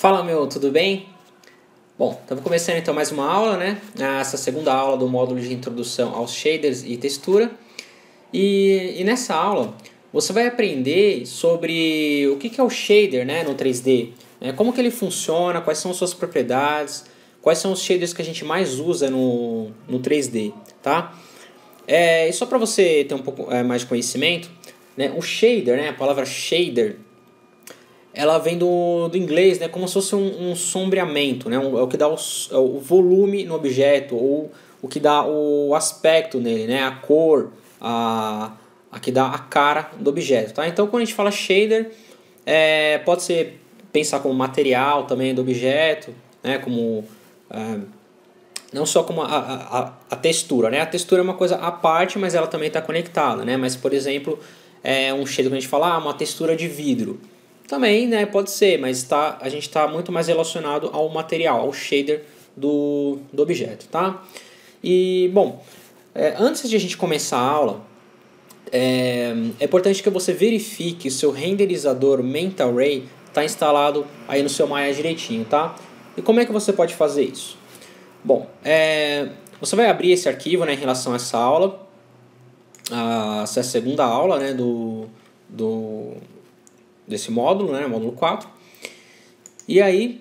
Fala meu, tudo bem? Bom, estamos começando então mais uma aula, né? Essa segunda aula do módulo de introdução aos shaders e textura. E nessa aula você vai aprender sobre o que é o shader, né, no 3D, né? Como que ele funciona, quais são suas propriedades, quais são os shaders que a gente mais usa no 3D, tá? E só para você ter um pouco mais de conhecimento, né, o shader, né, a palavra shader, ela vem do inglês, né, como se fosse um sombreamento, né, é o que dá o volume no objeto, ou o que dá o aspecto nele, né, a cor, a que dá a cara do objeto. Tá? Então, quando a gente fala shader, pode ser pensar como material também do objeto, né, como, não só como a textura. Né? A textura é uma coisa à parte, mas ela também está conectada. Né? Mas, por exemplo, um shader, quando a gente fala uma textura de vidro, também, né, pode ser, mas a gente está muito mais relacionado ao material, ao shader do objeto, tá? E, bom, antes de a gente começar a aula, é importante que você verifique se o seu renderizador Mental Ray está instalado aí no seu Maya direitinho, tá? E como é que você pode fazer isso? Bom, você vai abrir esse arquivo, né, em relação a essa aula, essa é a segunda aula, né, desse módulo, né, módulo 4. E aí,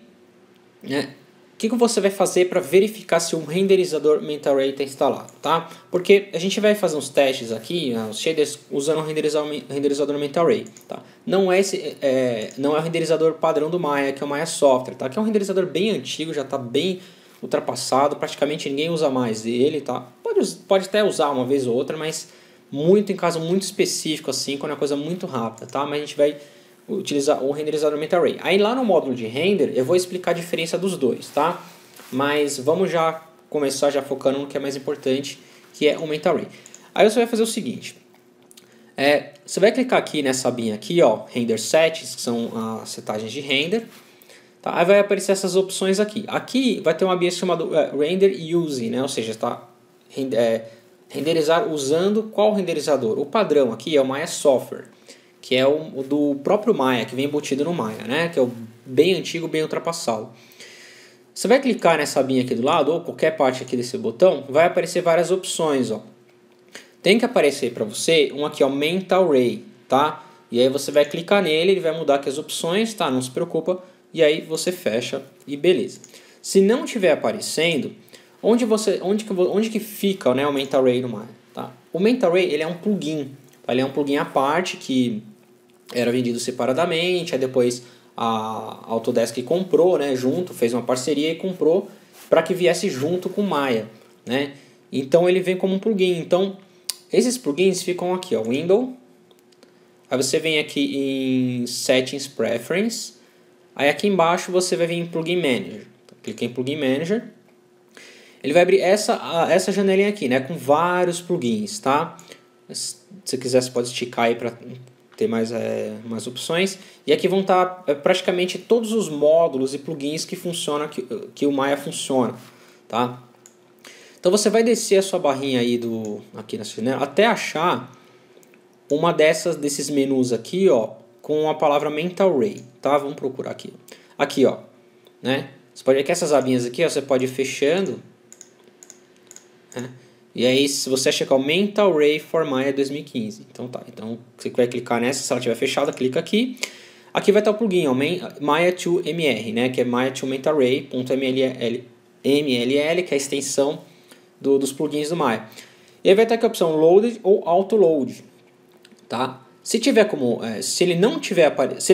né, o que você vai fazer para verificar se o renderizador Mental Ray está instalado, tá? Porque a gente vai fazer uns testes aqui, os shaders, usando o renderizador Mental Ray, tá? Não é o renderizador padrão do Maya, que é o Maya Software, tá? Que é um renderizador bem antigo, já está bem ultrapassado, praticamente ninguém usa mais ele, tá? Pode até usar uma vez ou outra, mas muito em caso muito específico, assim, quando é uma coisa muito rápida, tá? Mas a gente vai utilizar o renderizador Mental Ray. Aí lá no módulo de render eu vou explicar a diferença dos dois, tá? Mas vamos já começar já focando no que é mais importante, que é o Mental Ray. Aí você vai fazer o seguinte, você vai clicar aqui nessa abinha aqui, ó, Render Settings, que são as setagens de render, tá? Aí vai aparecer essas opções aqui. Aqui vai ter uma abinha chamada Render Using, né? Ou seja, está renderizar usando qual renderizador? O padrão aqui é o Maya Software, que é o do próprio Maya, que vem embutido no Maya, né? Que é o bem antigo, bem ultrapassado. Você vai clicar nessa abinha aqui do lado, ou qualquer parte aqui desse botão, vai aparecer várias opções, ó. Tem que aparecer para você um aqui, ó, Mental Ray, tá? E aí você vai clicar nele, ele vai mudar aqui as opções, tá? Não se preocupa. E aí você fecha e beleza. Se não estiver aparecendo, onde que fica, né, o Mental Ray no Maya? Tá? O Mental Ray, ele é um plugin. Tá? Ele é um plugin à parte que era vendido separadamente, aí depois a Autodesk comprou, né, junto, fez uma parceria e comprou para que viesse junto com o Maya, né? Então ele vem como um plugin. Então esses plugins ficam aqui, ó, Window. Aí você vem aqui em Settings Preference. Aí aqui embaixo você vai vir em Plugin Manager. Então, clica em Plugin Manager. Ele vai abrir essa janelinha aqui, né, com vários plugins, tá? Se quiser você pode esticar aí para ter mais opções. E aqui vão estar praticamente todos os módulos e plugins que funcionam, que o Maya funciona, tá? Então você vai descer a sua barrinha aí aqui nessa janela até achar uma desses menus aqui, ó, com a palavra Mental Ray, tá? Vamos procurar aqui. Aqui, ó, né? Você pode ver que essas abinhas aqui, ó, você pode ir fechando, né? E aí, se você checar o Mental Ray for Maya 2015, então tá. Então você vai clicar nessa, se ela estiver fechada, clica aqui. Aqui vai estar o plugin, ó, Maya 2 MR, né? Que é Maya 2 Mental Ray.mll, que é a extensão dos plugins do Maya. E aí vai estar aqui a opção Loaded ou Auto Load, tá? Se ele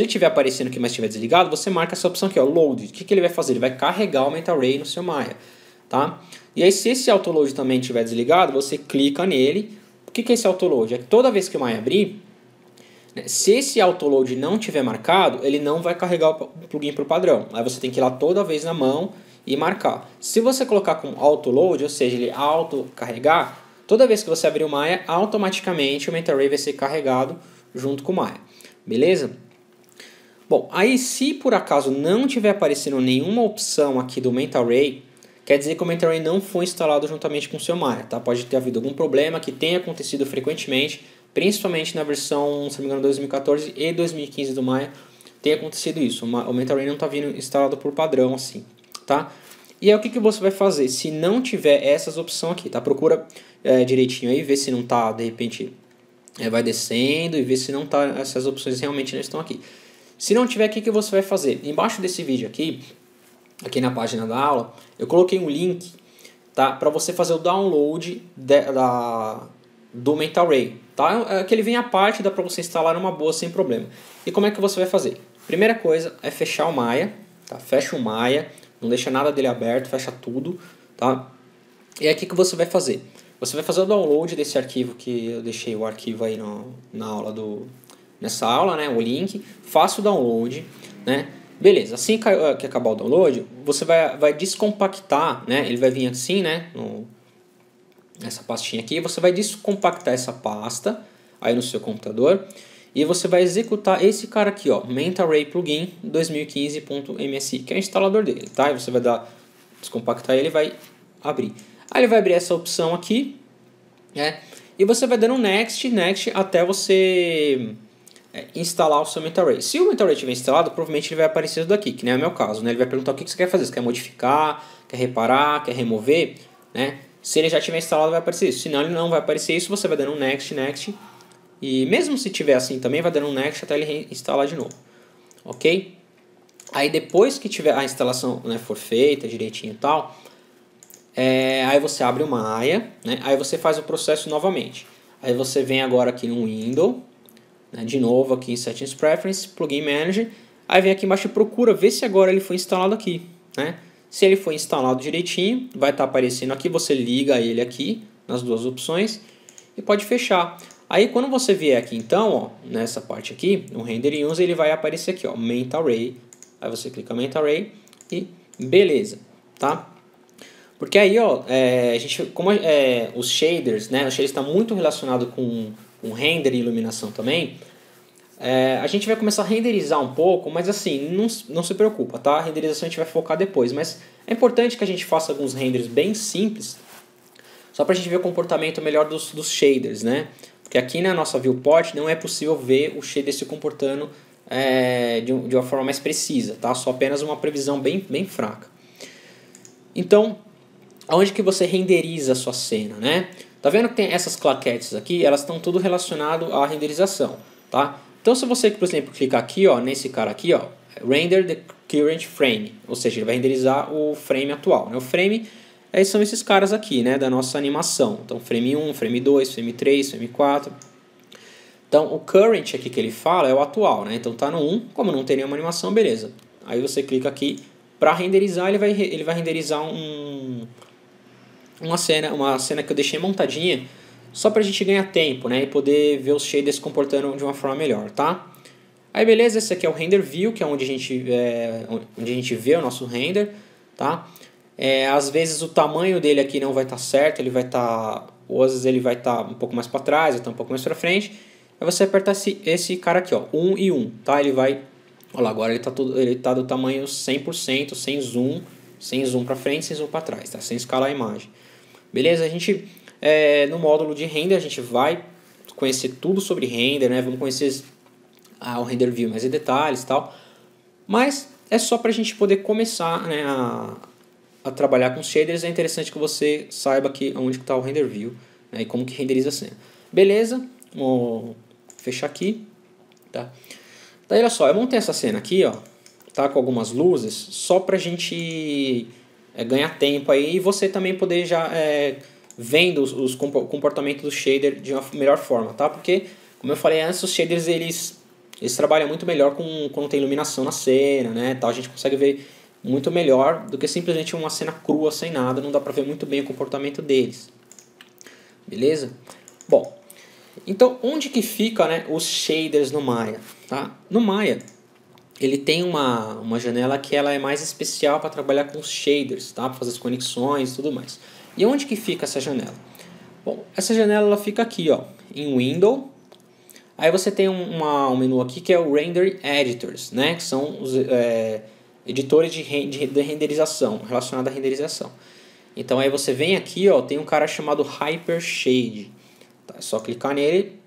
tiver aparecendo aqui, mas estiver desligado, você marca essa opção aqui, ó, Loaded. O que ele vai fazer? Ele vai carregar o Mental Ray no seu Maya, tá? E aí, se esse autoload também estiver desligado, você clica nele. O que é esse autoload? É que toda vez que o Maya abrir, né, se esse autoload não estiver marcado, ele não vai carregar o plugin para o padrão. Aí você tem que ir lá toda vez na mão e marcar. Se você colocar com autoload, ou seja, ele auto-carregar, toda vez que você abrir o Maya, automaticamente o Mental Ray vai ser carregado junto com o Maya. Beleza? Bom, aí se por acaso não estiver aparecendo nenhuma opção aqui do Mental Ray, quer dizer que o Mental Ray não foi instalado juntamente com o seu Maya, tá? Pode ter havido algum problema que tenha acontecido frequentemente, principalmente na versão, se não me engano, 2014 e 2015 do Maya, tem acontecido isso, o Mental Ray não está vindo instalado por padrão assim, tá? E aí o que você vai fazer? Se não tiver essas opções aqui, tá? Procura direitinho aí, vê se não tá, de repente, vai descendo e vê se não tá, essas opções realmente não estão aqui. Se não tiver, o que você vai fazer? Embaixo desse vídeo aqui na página da aula, eu coloquei um link, tá? Para você fazer o download do Mental Ray, tá? Que ele vem à parte, dá para você instalar numa boa sem problema. E como é que você vai fazer? Primeira coisa é fechar o Maya, tá? Fecha o Maya, não deixa nada dele aberto, fecha tudo, tá? E aí o que você vai fazer? Você vai fazer o download desse arquivo, que eu deixei o arquivo aí na aula nessa aula, né? O link, faça o download, né? Beleza, assim que acabar o download, você vai descompactar, né? Ele vai vir assim, né? Essa pastinha aqui, você vai descompactar essa pasta aí no seu computador e você vai executar esse cara aqui, ó, Mental Ray Plugin 2015.msi, que é o instalador dele, tá? E você vai descompactar ele e vai abrir. Aí ele vai abrir essa opção aqui, né? E você vai dando next até você instalar o seu Mental Ray. Se o Mental Ray estiver instalado, provavelmente ele vai aparecer isso daqui, que nem é o meu caso, né? Ele vai perguntar o que você quer fazer, você quer modificar, quer reparar, quer remover, né? Se ele já tiver instalado, vai aparecer isso. Se não, ele não vai aparecer isso, você vai dando um next. E mesmo se tiver assim também, vai dando um next até ele instalar de novo. Ok? Aí depois que tiver a instalação, né, for feita direitinho e tal, aí você abre o Maya, né? Aí você faz o processo novamente. Aí você vem agora aqui no Window, né, de novo aqui em Settings Preferences, Plugin Manager. Aí vem aqui embaixo e procura ver se agora ele foi instalado aqui, né? Se ele for instalado direitinho, vai estar aparecendo aqui, você liga ele aqui nas duas opções e pode fechar. Aí quando você vier aqui então, ó, nessa parte aqui, no Render Use, ele vai aparecer aqui, ó, Mental Ray. Aí você clica Mental Ray e beleza, tá? Porque aí, ó, a gente, como os shaders, né, o shader está muito relacionado com render e iluminação também, a gente vai começar a renderizar um pouco, mas assim, não se preocupa, tá? A renderização a gente vai focar depois, mas é importante que a gente faça alguns renders bem simples, só para a gente ver o comportamento melhor dos shaders, né? Porque aqui na nossa viewport não é possível ver o shader se comportando de uma forma mais precisa, tá? Só apenas uma previsão bem fraca. Então, aonde que você renderiza a sua cena, né? Tá vendo que tem essas claquetes aqui? Elas estão tudo relacionado à renderização, tá? Então se você, por exemplo, clicar aqui, ó, nesse cara aqui, ó, Render the Current Frame, ou seja, ele vai renderizar o frame atual, né? O frame são esses caras aqui, né, da nossa animação. Então frame 1, frame 2, frame 3, frame 4. Então o current aqui que ele fala é o atual, né? Então tá no 1, como não tem nenhuma animação, beleza. Aí você clica aqui para renderizar, ele vai renderizar uma cena que eu deixei montadinha só pra gente ganhar tempo, né, e poder ver os shaders se comportando de uma forma melhor, tá? Aí beleza, esse aqui é o Render View, que é onde a gente vê o nosso render, tá? Às vezes o tamanho dele aqui não vai estar certo, ele vai estar, ou às vezes ele vai estar um pouco mais para trás, ou um pouco mais para frente. Aí você aperta esse cara aqui, ó, 1 e 1, tá? Ele vai, olha lá, agora ele tá do tamanho 100%, sem zoom para frente, sem zoom para trás, tá? Sem escalar a imagem. Beleza? A gente, no módulo de render, a gente vai conhecer tudo sobre render, né? Vamos conhecer o Render View mais em detalhes e tal. Mas é só para a gente poder começar, né, a trabalhar com shaders. É interessante que você saiba aqui onde está o Render View, né, e como que renderiza a cena. Beleza? Vou fechar aqui. Tá? Daí, olha só, eu montei essa cena aqui, ó, tá, com algumas luzes, só para a gente ganhar tempo aí e você também poder já vendo o comportamento do shader de uma melhor forma, tá? Porque, como eu falei antes, os shaders eles trabalham muito melhor quando tem iluminação na cena, né? Tal, a gente consegue ver muito melhor do que simplesmente uma cena crua sem nada, não dá pra ver muito bem o comportamento deles. Beleza? Bom, então onde que fica, né, os shaders no Maya? Tá? No Maya, ele tem uma janela que ela é mais especial para trabalhar com os shaders, tá? Para fazer as conexões e tudo mais. E onde que fica essa janela? Bom, essa janela ela fica aqui, ó, em Window. Aí você tem um menu aqui que é o Render Editors, né? Que são os editores de renderização, relacionado à renderização. Então aí você vem aqui, ó, tem um cara chamado Hyper Shade. Tá? É só clicar nele,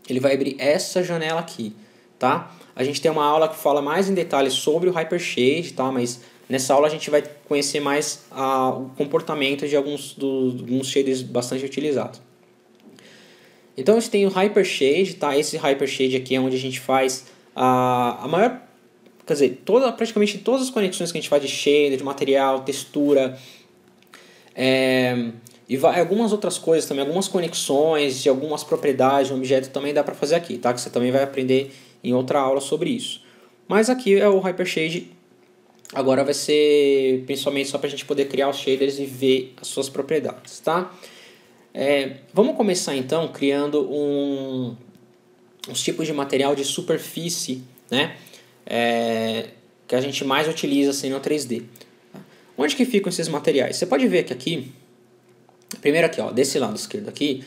ele vai abrir essa janela aqui. tá? A gente tem uma aula que fala mais em detalhes sobre o Hypershade, tá? Mas nessa aula a gente vai conhecer mais o comportamento de alguns shaders bastante utilizados. Então a gente tem o Hypershade, tá? Esse Hypershade aqui é onde a gente faz a maior, quer dizer, praticamente todas as conexões que a gente faz de shader, de material, textura, e algumas outras coisas também, algumas conexões de algumas propriedades de um objeto também dá para fazer aqui, tá? Que você também vai aprender em outra aula sobre isso. Mas aqui é o Hypershade, agora vai ser principalmente só para a gente poder criar os shaders e ver as suas propriedades, tá? Vamos começar então criando uns tipos de material de superfície, né? Que a gente mais utiliza assim no 3D. Onde que ficam esses materiais? Você pode ver que aqui, primeiro aqui, ó, desse lado esquerdo aqui,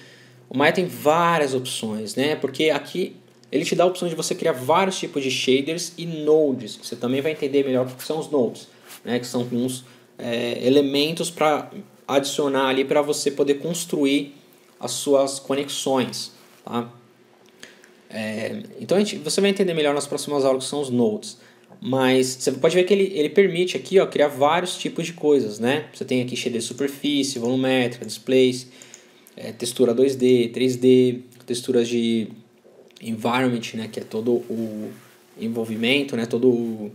o Maya tem várias opções, né? Porque aqui ele te dá a opção de você criar vários tipos de shaders e nodes. Você também vai entender melhor o que são os nodes, né? Que são uns elementos para adicionar ali para você poder construir as suas conexões, tá? Então você vai entender melhor nas próximas aulas o que são os nodes. Mas você pode ver que ele permite aqui, ó, criar vários tipos de coisas, né? Você tem aqui shader de superfície, volumétrica, displays, textura 2D, 3D, texturas de environment, né? Que é todo o envolvimento, né? Todo o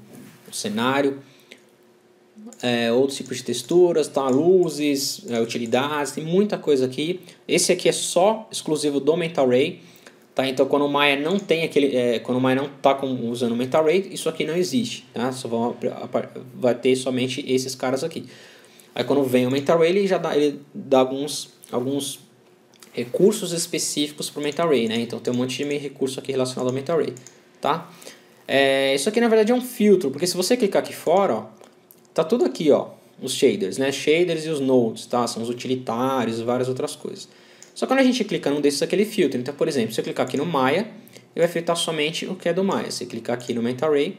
cenário. Outros tipos de texturas, tá? Luzes, utilidades, tem muita coisa aqui. Esse aqui é só exclusivo do Mental Ray. Tá? Então, quando o Maya não tem quando o Maya não está usando o Mental Ray, isso aqui não existe, tá? Só vai ter somente esses caras aqui. Aí, quando vem o Mental Ray, ele dá alguns recursos específicos para o Mental Ray, né? Então, tem um monte de recurso aqui relacionado ao Mental Ray, tá? Isso aqui, na verdade, é um filtro, porque se você clicar aqui fora, ó, tá tudo aqui, ó, os shaders, né? Shaders e os nodes, tá? São os utilitários e várias outras coisas. Só que quando a gente clica num desses aqui, ele filtra. Então, por exemplo, se eu clicar aqui no Maya, ele vai filtrar somente o que é do Maya. Se eu clicar aqui no Mental Ray,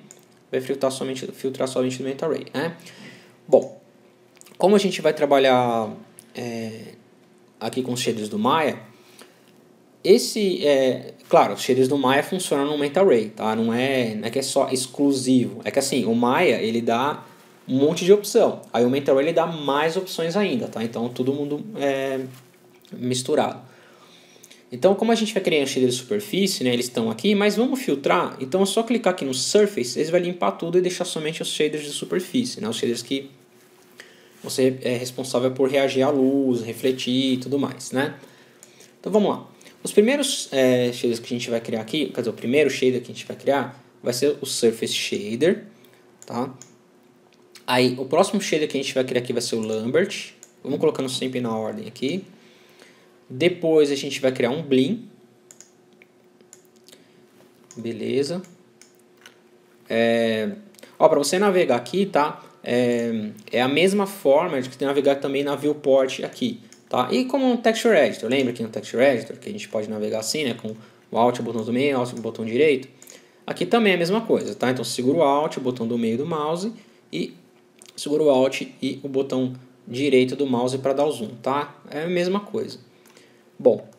vai filtrar somente do Mental Ray, né? Bom, como a gente vai trabalhar aqui com os shaders do Maya, claro, os shaders do Maya funcionam no Mental Ray, tá? Não é que é só exclusivo. É que assim, o Maya, ele dá um monte de opção. Aí o Mental Ray, ele dá mais opções ainda, tá? Então, todo mundo misturado. Então, como a gente vai criar um shader de superfície, né, eles estão aqui, mas vamos filtrar. Então, é só clicar aqui no Surface, eles vai limpar tudo e deixar somente os shaders de superfície, né, os shaders que você é responsável por reagir à luz, refletir e tudo mais, né? Então, vamos lá. Os primeiros shaders que a gente vai criar aqui, quer dizer, o primeiro shader que a gente vai criar vai ser o Surface Shader, tá? Aí, o próximo shader que a gente vai criar aqui vai ser o Lambert. Vamos colocando sempre na ordem aqui. Depois a gente vai criar um Blin. Beleza. Para você navegar aqui, tá? É a mesma forma de que navegar também na Viewport aqui, tá? E como um Texture Editor, lembra que no Texture Editor que a gente pode navegar assim, né? Com o Alt, o botão do meio, Alt, o botão direito. Aqui também é a mesma coisa, tá? Então segura o Alt, o botão do meio do mouse e segura o Alt e o botão direito do mouse para dar o zoom, tá? É a mesma coisa. Bom,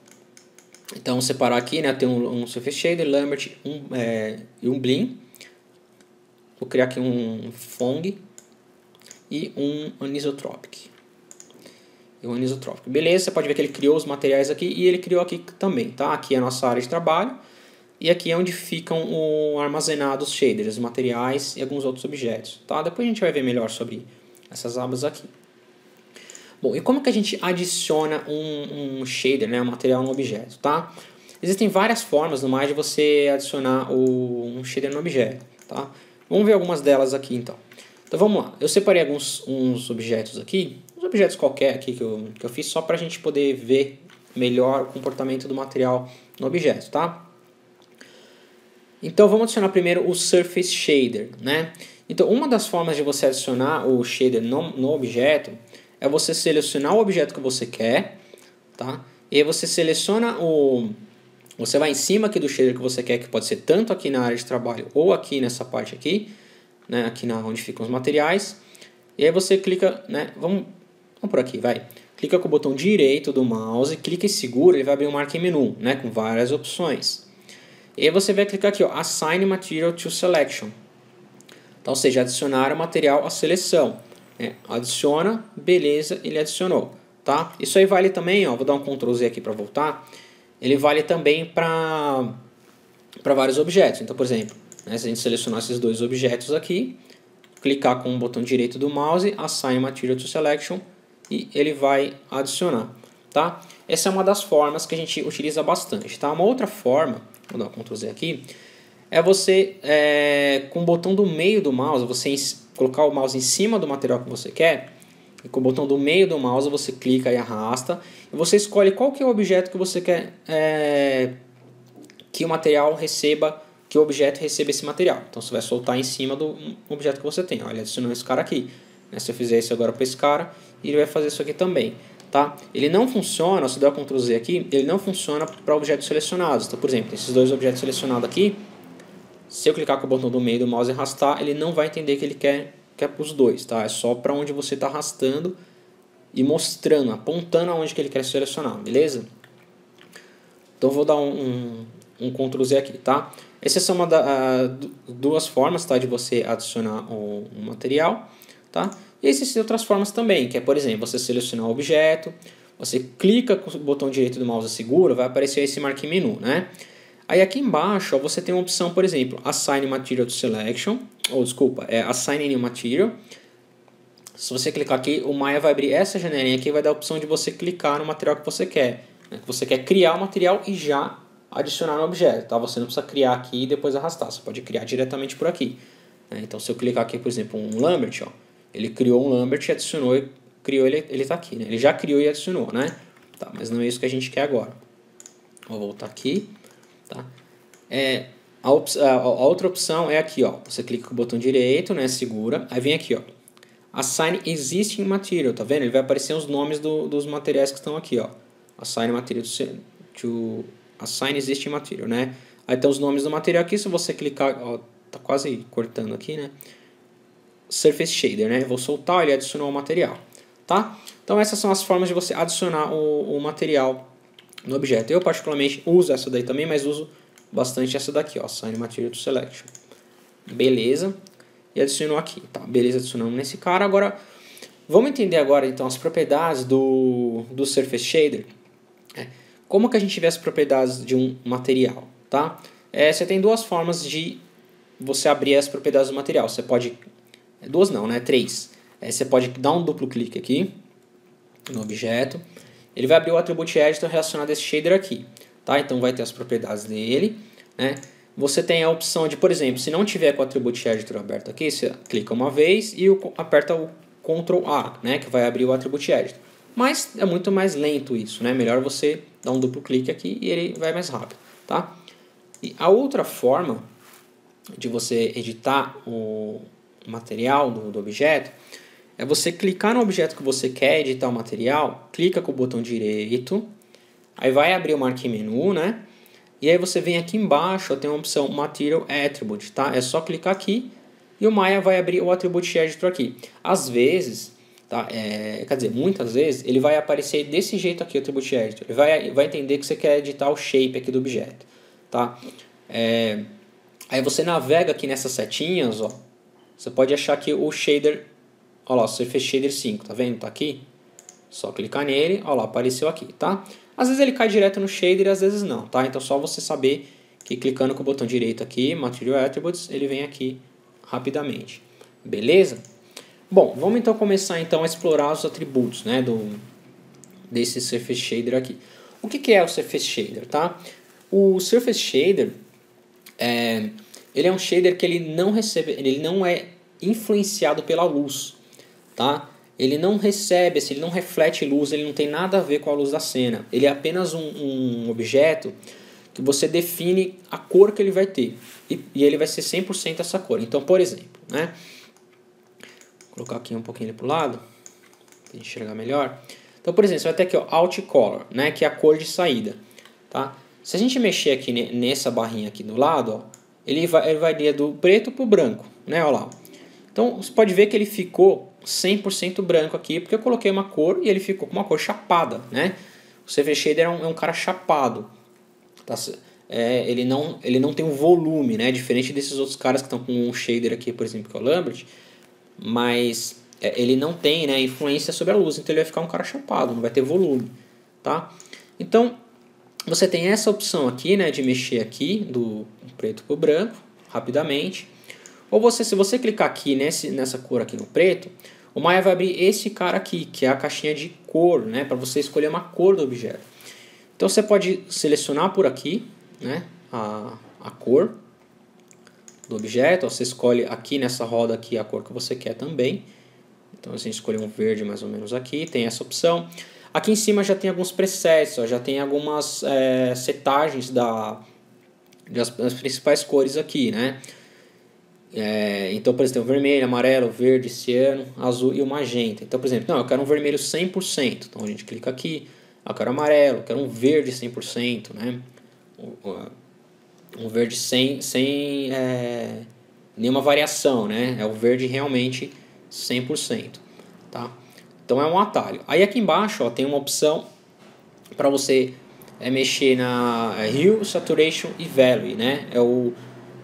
então separar aqui, né, tem um Surface Shader, Lambert e um Blin. Vou criar aqui um Fong e um Anisotropic. Beleza, você pode ver que ele criou os materiais aqui e ele criou aqui também, tá? Aqui é a nossa área de trabalho e aqui é onde ficam armazenados os shaders, os materiais e alguns outros objetos, tá? Depois a gente vai ver melhor sobre essas abas aqui. Bom, e como que a gente adiciona um shader, né, um material no objeto, tá? Existem várias formas no Maya de você adicionar um shader no objeto, tá? Vamos ver algumas delas aqui, então. Então vamos lá, eu separei uns objetos aqui, uns objetos qualquer aqui que eu fiz só para a gente poder ver melhor o comportamento do material no objeto, tá? Então vamos adicionar primeiro o Surface Shader, né? Então uma das formas de você adicionar o shader no objeto é você selecionar o objeto que você quer, tá? E aí você seleciona você vai em cima aqui do shader que você quer, que pode ser tanto aqui na área de trabalho ou aqui nessa parte aqui, né? Aqui onde ficam os materiais. E aí você clica, né? Vamos por aqui, vai. Clica com o botão direito do mouse, clica e segura, ele vai abrir um marquee menu, né? Com várias opções. E aí você vai clicar aqui, ó, Assign Material to Selection. Então, ou seja, adicionar o material à seleção. Adiciona, beleza, ele adicionou. Tá? Isso aí vale também, ó, vou dar um Ctrl Z aqui para voltar. Ele vale também para vários objetos. Então, por exemplo, se a gente selecionar esses dois objetos aqui, clicar com o botão direito do mouse, Assign Material to Selection, e ele vai adicionar. Tá? Essa é uma das formas que a gente utiliza bastante. Tá? Uma outra forma, vou dar um Ctrl Z aqui, é você, com o botão do meio do mouse, você colocar o mouse em cima do material que você quer, e com o botão do meio do mouse você clica e arrasta, e você escolhe qual que é o objeto que você quer que o material receba, que o objeto receba esse material. Então você vai soltar em cima do objeto que você tem. Olha, ele adicionou esse cara aqui. Se eu fizer isso agora para esse cara, ele vai fazer isso aqui também. Tá? Ele não funciona, se eu der o Ctrl Z aqui, ele não funciona para objetos selecionados. Então, por exemplo, esses dois objetos selecionados aqui, se eu clicar com o botão do meio do mouse e arrastar, ele não vai entender que ele quer para os dois. Tá? É só para onde você está arrastando e mostrando, apontando aonde que ele quer selecionar, beleza? Então vou dar um Ctrl Z aqui, tá? Essas são duas formas, tá, de você adicionar um material, tá? E existem outras formas também, que é, por exemplo, você selecionar o objeto, você clica com o botão direito do mouse segura, vai aparecer esse Marquee Menu, né? Aí aqui embaixo, ó, você tem uma opção, por exemplo, Assign Material to Selection, ou desculpa, Assign New Material. Se você clicar aqui, o Maya vai abrir essa janelinha aqui e vai dar a opção de você clicar no material que você quer. Né? Que você quer criar o material e já adicionar no objeto, tá? Você não precisa criar aqui e depois arrastar, você pode criar diretamente por aqui. Né? Então se eu clicar aqui, por exemplo, um Lambert, ó, ele criou um Lambert e adicionou, e criou ele está aqui, né? Ele já criou e adicionou, né? Tá, mas não é isso que a gente quer agora. Vou voltar aqui, tá? A outra opção é aqui, ó. Você clica com o botão direito, né? Segura, aí vem aqui, ó. Assign Existing Material, tá vendo? Ele vai aparecer os nomes dos materiais que estão aqui, ó. Assign Material to Assign Existing Material, né? Aí tem os nomes do material aqui, se você clicar, ó, tá quase cortando aqui, né? Surface Shader, né? Vou soltar, ele adicionou o material, tá? Então essas são as formas de você adicionar o material no objeto. Eu particularmente uso essa daí também, mas uso bastante essa daqui, ó, Assign Material to Selection. Beleza? E adicionou aqui, tá? Beleza, adicionamos nesse cara. Agora, vamos entender agora então as propriedades do Surface Shader. Como que a gente vê as propriedades de um material, tá? Você tem duas formas de você abrir as propriedades do material. Você pode... Duas não, né? Três. Você pode dar um duplo clique aqui no objeto. Ele vai abrir o Attribute Editor relacionado a esse shader aqui, tá? Então vai ter as propriedades dele, né? Você tem a opção de, por exemplo, se não tiver com o Attribute Editor aberto aqui, você clica uma vez e aperta o Ctrl A, né? Que vai abrir o Attribute Editor. Mas é muito mais lento isso, né? Melhor você dar um duplo clique aqui e ele vai mais rápido, tá? E a outra forma de você editar o material do objeto é você clicar no objeto que você quer editar o material, clica com o botão direito, aí vai abrir o Marquee Menu, né? E aí você vem aqui embaixo, tem uma opção Material Attribute, tá? É só clicar aqui e o Maya vai abrir o Attribute Editor aqui. Às vezes, tá? Quer dizer, muitas vezes, ele vai aparecer desse jeito aqui, o Attribute Editor. Ele vai entender que você quer editar o shape aqui do objeto, tá? Aí você navega aqui nessas setinhas, ó. Você pode achar que o shader, olha lá, o Surface Shader 5, tá vendo? Tá aqui. Só clicar nele, olha lá, apareceu aqui, tá? Às vezes ele cai direto no shader e às vezes não, tá? Então só você saber que clicando com o botão direito aqui, Material Attributes, ele vem aqui rapidamente. Beleza? Bom, vamos então começar então a explorar os atributos, né, desse Surface Shader aqui. O que é o Surface Shader, tá? O Surface Shader ele é um shader que ele não é influenciado pela luz, tá? Ele não recebe, ele não reflete luz, ele não tem nada a ver com a luz da cena. Ele é apenas um objeto que você define a cor que ele vai ter. E ele vai ser 100% essa cor. Então, por exemplo, né? Vou colocar aqui um pouquinho para o lado, para enxergar melhor. Então, por exemplo, você vai ter aqui ó, Out Color, né? Que é a cor de saída, tá? Se a gente mexer aqui nessa barrinha aqui do lado, ó, ele vai do preto para o branco, né? Olha lá. Então, você pode ver que ele ficou 100% branco aqui, porque eu coloquei uma cor e ele ficou com uma cor chapada, né? O Surface Shader é um cara chapado. Tá? ele não tem um volume, né? Diferente desses outros caras que estão com um shader aqui, por exemplo, que é o Lambert, mas ele não tem, né, influência sobre a luz, então ele vai ficar um cara chapado, não vai ter volume, tá? Então você tem essa opção aqui, né, de mexer aqui do preto para o branco rapidamente, ou se você clicar aqui nessa cor aqui no preto, o Maya vai abrir esse cara aqui, que é a caixinha de cor, né, para você escolher uma cor do objeto. Então você pode selecionar por aqui, né, a cor do objeto. Você escolhe aqui nessa roda aqui a cor que você quer também. Então a gente escolhe um verde mais ou menos aqui, tem essa opção. Aqui em cima já tem alguns presets, ó, já tem algumas setagens das principais cores aqui, né? Então, por exemplo, o vermelho, amarelo, verde, ciano, azul e o magenta. Então, por exemplo, não, eu quero um vermelho 100%. Então a gente clica aqui, eu quero amarelo, eu quero um verde 100%, né? Um verde sem nenhuma variação, né? É o verde realmente 100%, tá? Então é um atalho. Aí aqui embaixo, ó, tem uma opção para você mexer na Hue, Saturation e Value, né? É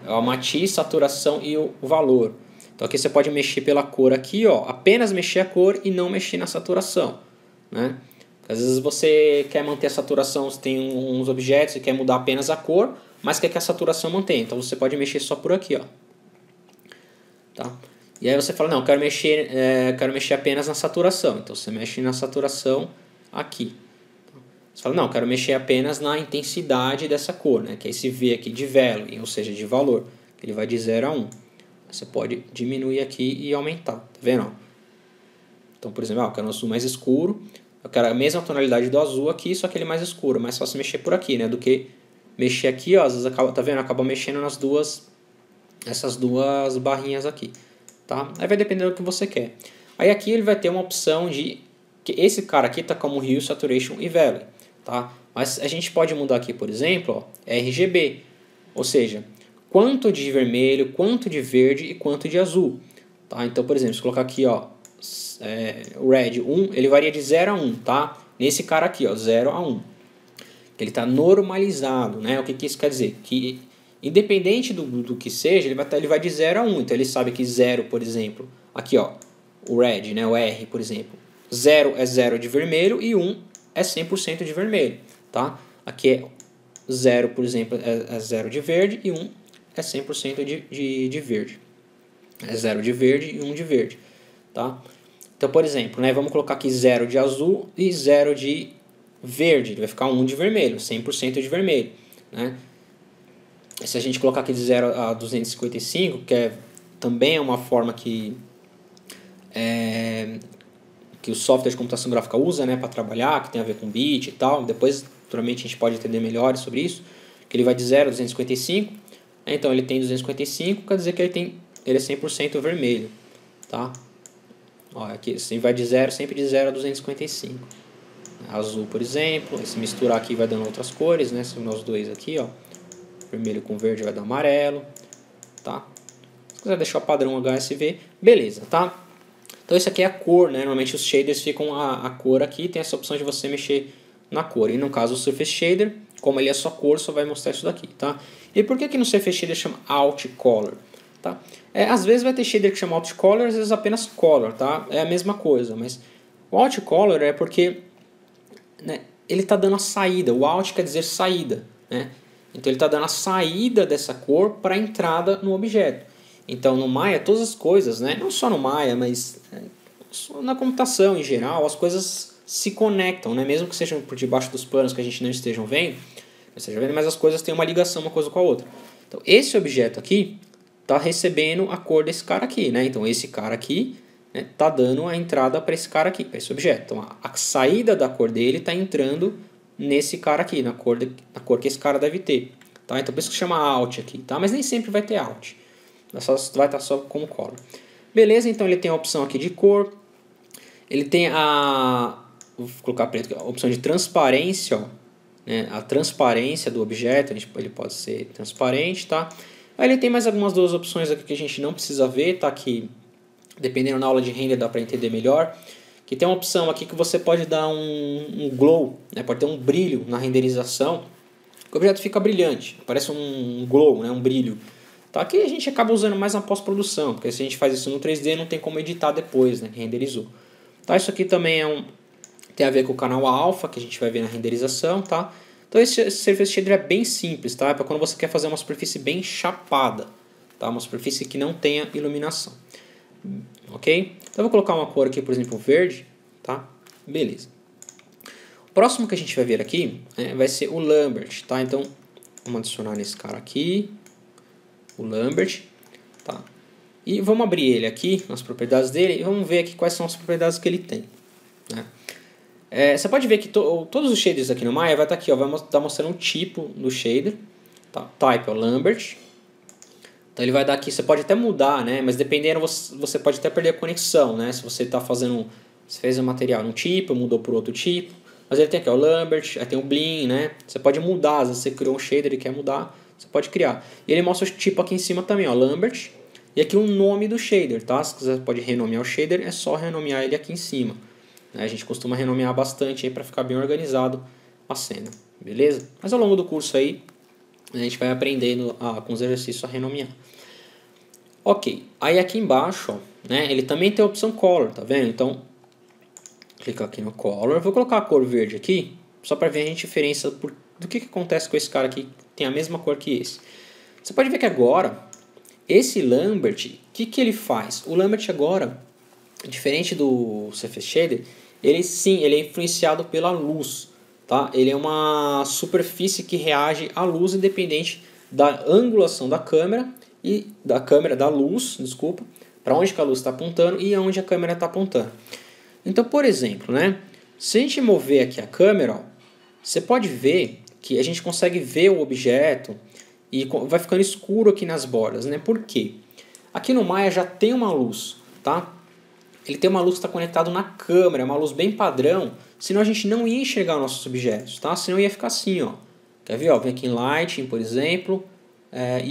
a matiz, saturação e o valor. Então aqui você pode mexer pela cor aqui, ó, apenas mexer a cor e não mexer na saturação, né? Às vezes você quer manter a saturação, você tem uns objetos e quer mudar apenas a cor, mas quer que a saturação mantenha. Então você pode mexer só por aqui, ó. Tá? E aí você fala, não, quero mexer apenas na saturação. Então você mexe na saturação aqui. Você fala, não, quero mexer apenas na intensidade dessa cor, né? Que é esse V aqui de value, ou seja, de valor. Ele vai de 0 a 1. Você pode diminuir aqui e aumentar, tá vendo? Então, por exemplo, eu quero um azul mais escuro. Eu quero a mesma tonalidade do azul aqui, só que ele mais escuro. Mais fácil mexer por aqui, né? Do que mexer aqui, ó. Às vezes acaba, tá vendo? Acaba mexendo essas duas barrinhas aqui, tá? Aí vai depender do que você quer. Aí aqui ele vai ter uma opção de que esse cara aqui tá como Hue, Saturation e Value, tá? Mas a gente pode mudar aqui, por exemplo, ó, RGB, ou seja, quanto de vermelho, quanto de verde e quanto de azul, tá? Então, por exemplo, se colocar aqui, ó, Red 1, ele varia de 0 a 1, tá? Nesse cara aqui, ó, 0 a 1. Ele está normalizado, né? O que isso quer dizer? Que independente do que seja, ele vai de 0 a 1. Então ele sabe que 0, por exemplo, aqui ó, o red, né, o R, por exemplo, 0 é 0 de vermelho e 1 é 100% de vermelho, tá? Aqui é 0, por exemplo, é 0 de verde e 1 é 100% de verde. É 0 de verde e 1 de verde, tá? Então, por exemplo, né, vamos colocar aqui 0 de azul e 0 de verde, ele vai ficar 1 de vermelho, 100% de vermelho, né? Se a gente colocar aqui de 0 a 255, que também é uma forma que o software de computação gráfica usa, né, para trabalhar, que tem a ver com bit e tal. Depois, naturalmente, a gente pode entender melhor sobre isso, que ele vai de 0 a 255, então ele tem 255, quer dizer que ele é 100% vermelho, tá? Ó, aqui assim vai de 0, sempre de 0 a 255. Azul, por exemplo, se misturar aqui vai dando outras cores, né? São os dois aqui, ó. Vermelho com verde vai dar amarelo, tá? Se quiser deixar o padrão HSV, beleza, tá? Então isso aqui é a cor, né? Normalmente os shaders ficam a cor aqui, tem essa opção de você mexer na cor. E no caso o Surface Shader, como ele é só cor, só vai mostrar isso daqui, tá? E por que no Surface Shader chama Alt Color? Tá? Às vezes vai ter shader que chama Alt Color, às vezes apenas Color, tá? É a mesma coisa, mas o Alt Color é porque, né, ele está dando a saída. O Alt quer dizer saída, né? Então ele está dando a saída dessa cor para a entrada no objeto. Então no Maya todas as coisas, né, não só no Maya, mas na computação em geral, as coisas se conectam, né, mesmo que sejam por debaixo dos panos que a gente não esteja vendo, mas as coisas têm uma ligação uma coisa com a outra. Então esse objeto aqui está recebendo a cor desse cara aqui, né? Então esse cara aqui está dando a entrada para esse cara aqui, para esse objeto. Então a saída da cor dele está entrando nesse cara aqui, na cor que esse cara deve ter, tá? Então por isso que chama Alt aqui, tá? Mas nem sempre vai ter Alt, vai estar só como Color. Beleza, então ele tem a opção aqui de cor, ele tem vou colocar preto, a opção de transparência, ó, né? A transparência do objeto, ele pode ser transparente, tá? Aí ele tem mais algumas duas opções aqui que a gente não precisa ver, tá? Que dependendo na aula de render dá para entender melhor. Que tem uma opção aqui que você pode dar um glow, né? Pode ter um brilho na renderização. o objeto fica brilhante, parece um glow, né, um brilho. Tá? Que a gente acaba usando mais na pós-produção, porque se a gente faz isso no 3D não tem como editar depois, né, que renderizou. Tá? Isso aqui também tem a ver com o canal alfa, que a gente vai ver na renderização. Tá? Então esse Surface Shader é bem simples, tá? É para quando você quer fazer uma superfície bem chapada, tá? Uma superfície que não tenha iluminação. Ok? Então eu vou colocar uma cor aqui, por exemplo, verde. Tá? Beleza. O próximo que a gente vai ver aqui vai ser o Lambert. Tá? Então vamos adicionar nesse cara aqui. O Lambert, tá? E vamos abrir ele aqui, as propriedades dele, e vamos ver aqui quais são as propriedades que ele tem, né? Você pode ver que todos os shaders aqui no Maya vai estar aqui, ó, vai estar mostrando o tipo do shader, tá? Type é o Lambert, então ele vai dar aqui, você pode até mudar, né? Mas dependendo você pode até perder a conexão, né? Se você está fazendo, você fez um material num tipo, mudou para outro tipo, mas ele tem aqui ó, o Lambert, aí tem o Blinn, né? Você pode mudar, às vezes você criou um shader e quer mudar, você pode criar. E ele mostra o tipo aqui em cima também, ó, Lambert. E aqui o nome do shader, tá? Se você pode renomear o shader, é só renomear ele aqui em cima. A gente costuma renomear bastante aí para ficar bem organizado a cena, beleza? Mas ao longo do curso aí, a gente vai aprendendo com os exercícios a renomear. Ok, aí aqui embaixo, ó, né, ele também tem a opção Color, tá vendo? Então, clica aqui no Color. Vou colocar a cor verde aqui, só para ver a diferença do que acontece com esse cara aqui, que tem a mesma cor que esse. Você pode ver que agora, esse Lambert, o que ele faz? O Lambert agora, diferente do Surface Shader, ele é influenciado pela luz. Tá? Ele é uma superfície que reage à luz independente da angulação da câmera e da luz, desculpa, para onde que a luz está apontando e aonde a câmera está apontando. Então, por exemplo, né, se a gente mover aqui a câmera, ó, você pode ver que a gente consegue ver o objeto e vai ficando escuro aqui nas bordas, né? Por quê? Aqui no Maya já tem uma luz, tá? Ele tem uma luz que está conectada na câmera, é uma luz bem padrão, senão a gente não ia enxergar nossos objetos, tá? Senão ia ficar assim, ó. Quer ver? Ó, vem aqui em Lighting, por exemplo,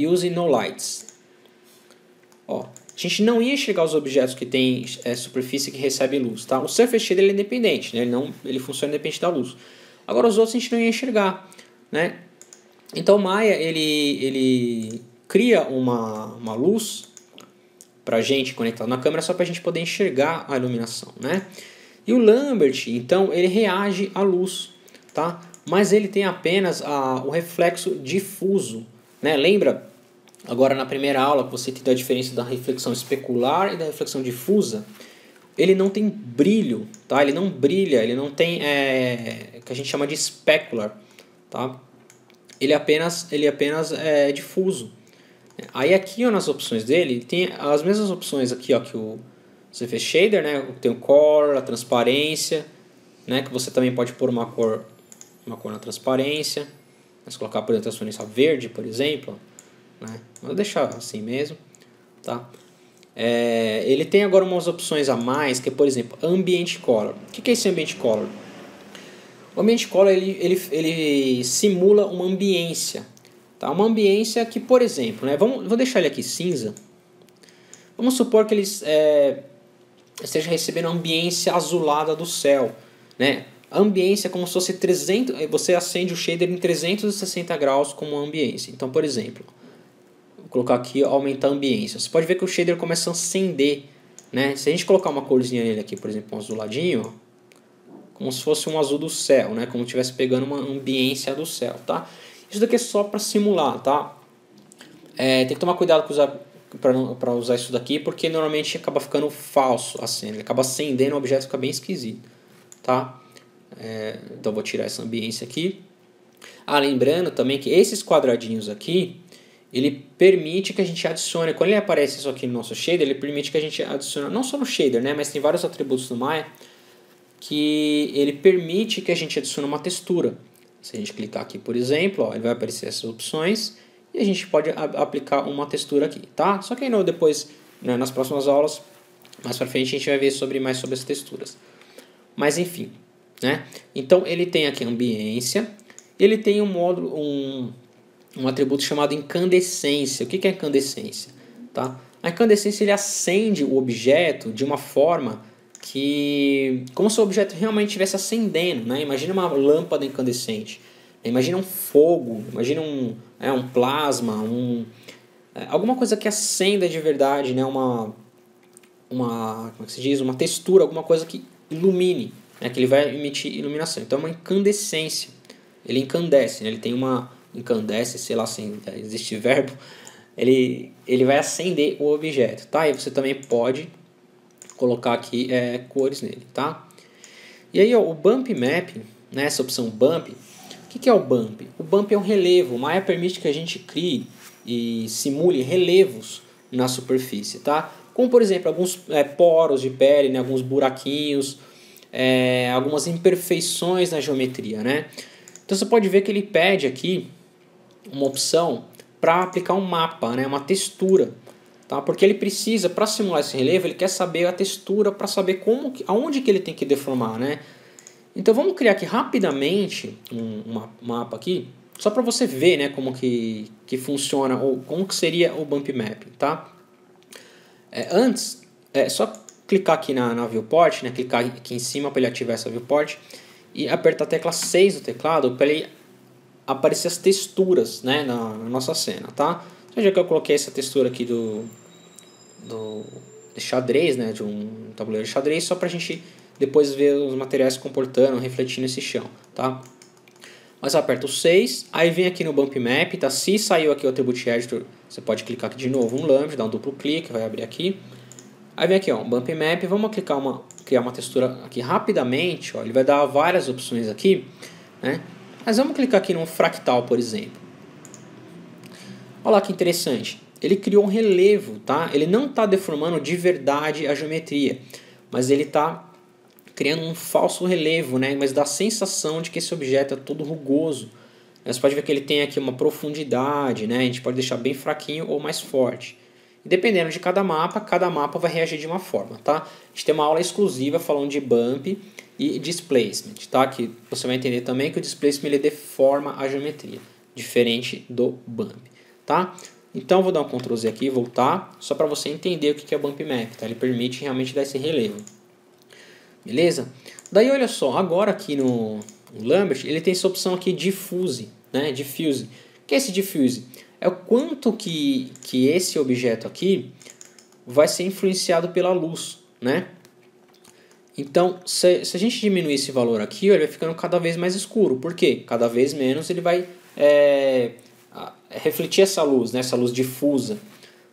Use No Lights. Ó, a gente não ia enxergar os objetos que tem superfície que recebe luz, tá? O Surface Shader ele é independente, né? Ele funciona independente da luz. Agora os outros a gente não ia enxergar, né? Então o Maya ele cria uma luz para a gente conectado na câmera só para a gente poder enxergar a iluminação, né? E o Lambert, então, ele reage à luz, tá? Mas ele tem apenas o reflexo difuso, né? Lembra agora na primeira aula que você entendeu a diferença da reflexão especular e da reflexão difusa? Ele não tem brilho, tá? Ele não brilha, ele não tem que a gente chama de specular, tá? Ele apenas é difuso. Aí aqui ó, nas opções dele, tem as mesmas opções aqui ó, que o Surface Shader, né? Tem o Color, a transparência, né? Que você também pode pôr uma cor na transparência. Mas colocar por exemplo a transparência verde, por exemplo, né? Vou deixar assim mesmo, tá? Ele tem agora umas opções a mais, que é por exemplo Ambient Color. O que é esse Ambient Color? O Ambient Color ele simula uma ambiência. Tá? Uma ambiência que, por exemplo, né, vou deixar ele aqui cinza. Vamos supor que ele esteja recebendo a ambiência azulada do céu. Né? A ambiência é como se fosse 300... Você acende o shader em 360 graus como uma ambiência. Então, por exemplo, vou colocar aqui aumentar a ambiência. Você pode ver que o shader começa a acender. Né? Se a gente colocar uma corzinha nele aqui, por exemplo, um azuladinho, ó, como se fosse um azul do céu, né? Como se estivesse pegando uma ambiência do céu, tá? Isso daqui é só para simular, tá? Tem que tomar cuidado para usar isso daqui, porque normalmente acaba ficando falso a cena. Ele acaba acendendo, o objeto fica bem esquisito, tá? Então vou tirar essa ambiência aqui. Lembrando também que esses quadradinhos aqui, ele permite que a gente adicione, quando ele aparece isso aqui no nosso shader, ele permite que a gente adicione, não só no shader, né? Mas tem vários atributos do Maya, que ele permite que a gente adicione uma textura. Se a gente clicar aqui, por exemplo, ó, ele vai aparecer essas opções e a gente pode aplicar uma textura aqui, tá? Só que aí depois, né, nas próximas aulas, mais para frente, a gente vai ver mais sobre as texturas. Mas enfim, né? Então ele tem aqui a ambiência, ele tem um módulo, um atributo chamado incandescência. O que é incandescência? Tá? A incandescência ele acende o objeto de uma forma como se o objeto realmente estivesse acendendo, né? Imagina uma lâmpada incandescente. Imagina um fogo, imagina um plasma, alguma coisa que acenda de verdade, né? Como é que se diz? Uma textura, alguma coisa que ilumine, né? Que ele vai emitir iluminação. Então é uma incandescência. Ele encandece, né? Ele tem uma incandesce, sei lá se existe verbo. Ele vai acender o objeto, tá? E você também pode colocar aqui cores nele, tá? E aí, ó, o Bump Mapping, né? Essa opção Bump. O que é o Bump? O Bump é um relevo. O Maya permite que a gente crie e simule relevos na superfície, tá? Como, por exemplo, alguns poros de pele, né? Alguns buraquinhos, algumas imperfeições na geometria, né? Então você pode ver que ele pede aqui uma opção para aplicar um mapa, né? Uma textura, tá? Porque ele precisa, para simular esse relevo, ele quer saber a textura para saber aonde que ele tem que deformar, né? Então vamos criar aqui rapidamente um mapa aqui, só para você ver, né, como que funciona, ou como que seria o Bump Mapping, tá? Antes, é só clicar aqui na Viewport, né, clicar aqui em cima para ele ativar essa Viewport, e apertar a tecla 6 do teclado para ele aparecer as texturas, né, na nossa cena, tá? Então, já que eu coloquei essa textura aqui de xadrez, né, de um tabuleiro de xadrez, só para a gente depois ver os materiais se comportando, refletindo nesse chão, tá? Mas eu aperto o 6, aí vem aqui no Bump Map, tá? Se saiu aqui o Attribute Editor, você pode clicar aqui de novo um lambda, dar um duplo clique, vai abrir aqui. Aí vem aqui, ó, Bump Map, vamos criar uma textura aqui rapidamente, ó, ele vai dar várias opções aqui, né? Mas vamos clicar aqui num fractal, por exemplo. Olha lá que interessante, ele criou um relevo, tá? Ele não está deformando de verdade a geometria, mas ele está criando um falso relevo, né? Mas dá a sensação de que esse objeto é todo rugoso. Você pode ver que ele tem aqui uma profundidade, né? A gente pode deixar bem fraquinho ou mais forte. E dependendo de cada mapa vai reagir de uma forma, tá? A gente tem uma aula exclusiva falando de bump e displacement, tá? Que você vai entender também que o displacement ele deforma a geometria, diferente do bump, tá? Então vou dar um Ctrl Z aqui, voltar, só para você entender o que é o Bump Map, tá? Ele permite realmente dar esse relevo. Beleza? Daí olha só, agora aqui no Lambert, ele tem essa opção aqui Diffuse, né? Diffuse. O que é esse Diffuse? É o quanto que esse objeto aqui vai ser influenciado pela luz, né? Então, se a gente diminuir esse valor aqui, ele vai ficando cada vez mais escuro. Por quê? Cada vez menos ele vai refletir essa luz, né? Essa luz difusa.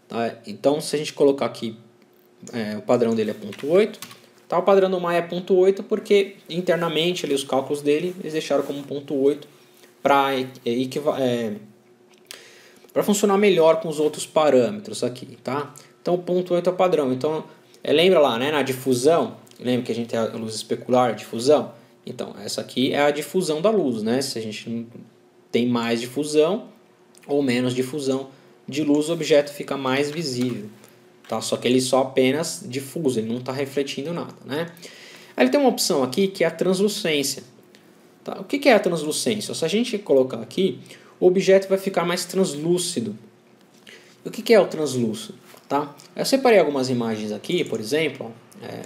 Tá? Então, se a gente colocar aqui, o padrão dele é 0.8. Tá, o padrão do Maya é 0.8 porque internamente ali, os cálculos dele eles deixaram como 0.8 para funcionar melhor com os outros parâmetros aqui, tá? Então 0.8 é o padrão. Então lembra lá, né, na difusão, lembra que a gente tem a luz especular, difusão? Então essa aqui é a difusão da luz, né? Se a gente tem mais difusão ou menos difusão de luz, o objeto fica mais visível. Tá? Só que ele só apenas difuso, ele não está refletindo nada, né? Aí ele tem uma opção aqui que é a translucência. Tá? O que é a translucência? Se a gente colocar aqui, o objeto vai ficar mais translúcido. O que é o translúcido? Tá? Eu separei algumas imagens aqui, por exemplo.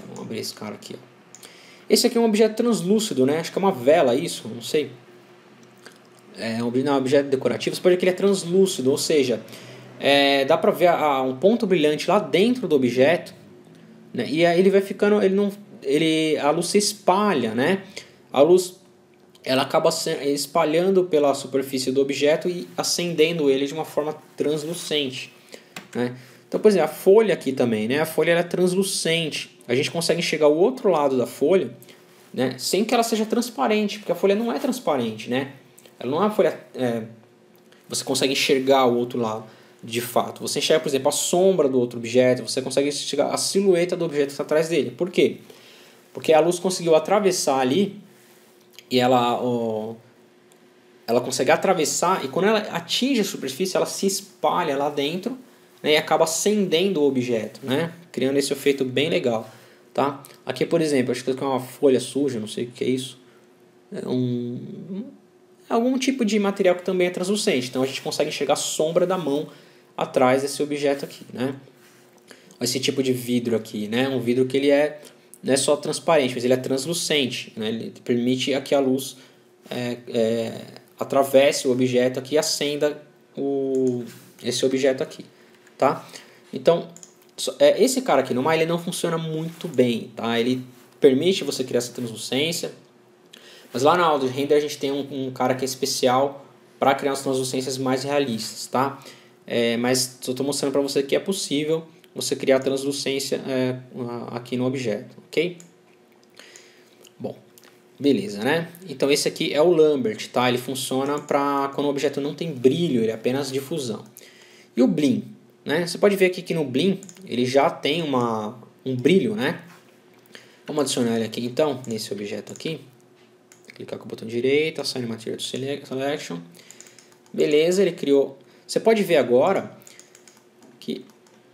Vamos abrir esse cara aqui. Ó. Esse aqui é um objeto translúcido, né? Acho que é uma vela isso, não sei. É um objeto decorativo. Você pode ver que ele é translúcido, ou seja, dá para ver um ponto brilhante lá dentro do objeto, né? E aí ele vai ficando, a luz se espalha, né? A luz ela acaba espalhando pela superfície do objeto e acendendo ele de uma forma translucente, né? Então, por exemplo, a folha aqui também, né? A folha ela é translucente. A gente consegue enxergar o outro lado da folha, né? Sem que ela seja transparente, porque a folha não é transparente, né? Ela não é uma folha. Você consegue enxergar o outro lado de fato. Você enxerga, por exemplo, a sombra do outro objeto, você consegue enxergar a silhueta do objeto que está atrás dele. Por quê? Porque a luz conseguiu atravessar ali e ela consegue atravessar e quando ela atinge a superfície, ela se espalha lá dentro, né, e acaba acendendo o objeto, né, criando esse efeito bem legal. Tá? Aqui, por exemplo, acho que é uma folha suja, não sei o que é isso. Algum tipo de material que também é translucente. Então a gente consegue enxergar a sombra da mão atrás desse objeto aqui, né? Esse tipo de vidro aqui, né? Um vidro que ele não é só transparente, mas ele é translucente, né? Ele permite que a luz atravesse o objeto aqui e acenda esse objeto aqui, tá? Então, esse cara aqui no Maya ele não funciona muito bem, tá? Ele permite você criar essa translucência, mas lá na aula de render a gente tem um cara que é especial para criar as translucências mais realistas, tá? Mas eu estou mostrando para você que é possível você criar translucência aqui no objeto, ok? Bom, beleza, né? Então esse aqui é o Lambert, tá? Ele funciona para quando o objeto não tem brilho, ele é apenas difusão. E o Blinn, né? Você pode ver aqui que no Blinn ele já tem um brilho, né? Vamos adicionar ele aqui então, nesse objeto aqui. Clicar com o botão direito, Assign Material Selection. Beleza, ele criou. Você pode ver agora que...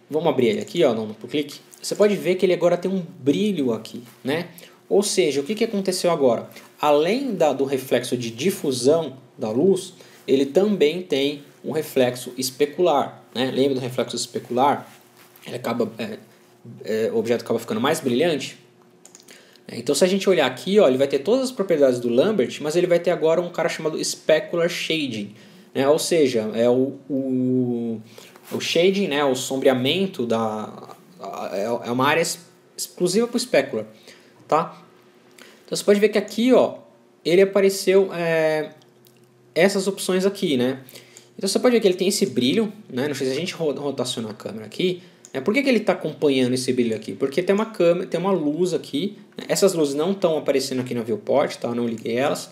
Vamos abrir ele aqui, ó, no duplo clique. Você pode ver que ele agora tem um brilho aqui, né? Ou seja, o que aconteceu agora? Além do reflexo de difusão da luz, ele também tem um reflexo especular, né? Lembra do reflexo especular? Ele acaba, o objeto acaba ficando mais brilhante. Então, se a gente olhar aqui, ó, ele vai ter todas as propriedades do Lambert, mas ele vai ter agora um cara chamado Specular Shading, né? Ou seja, é o shading, né? O sombreamento é uma área exclusiva para o Specular, tá? Então, você pode ver que aqui, ó, ele apareceu essas opções aqui, né? Então, você pode ver que ele tem esse brilho, né? Não sei se a gente rotacionar a câmera aqui. Por que ele está acompanhando esse brilho aqui? Porque tem uma câmera, tem uma luz aqui. Essas luzes não estão aparecendo aqui no viewport, tá? Eu não liguei elas.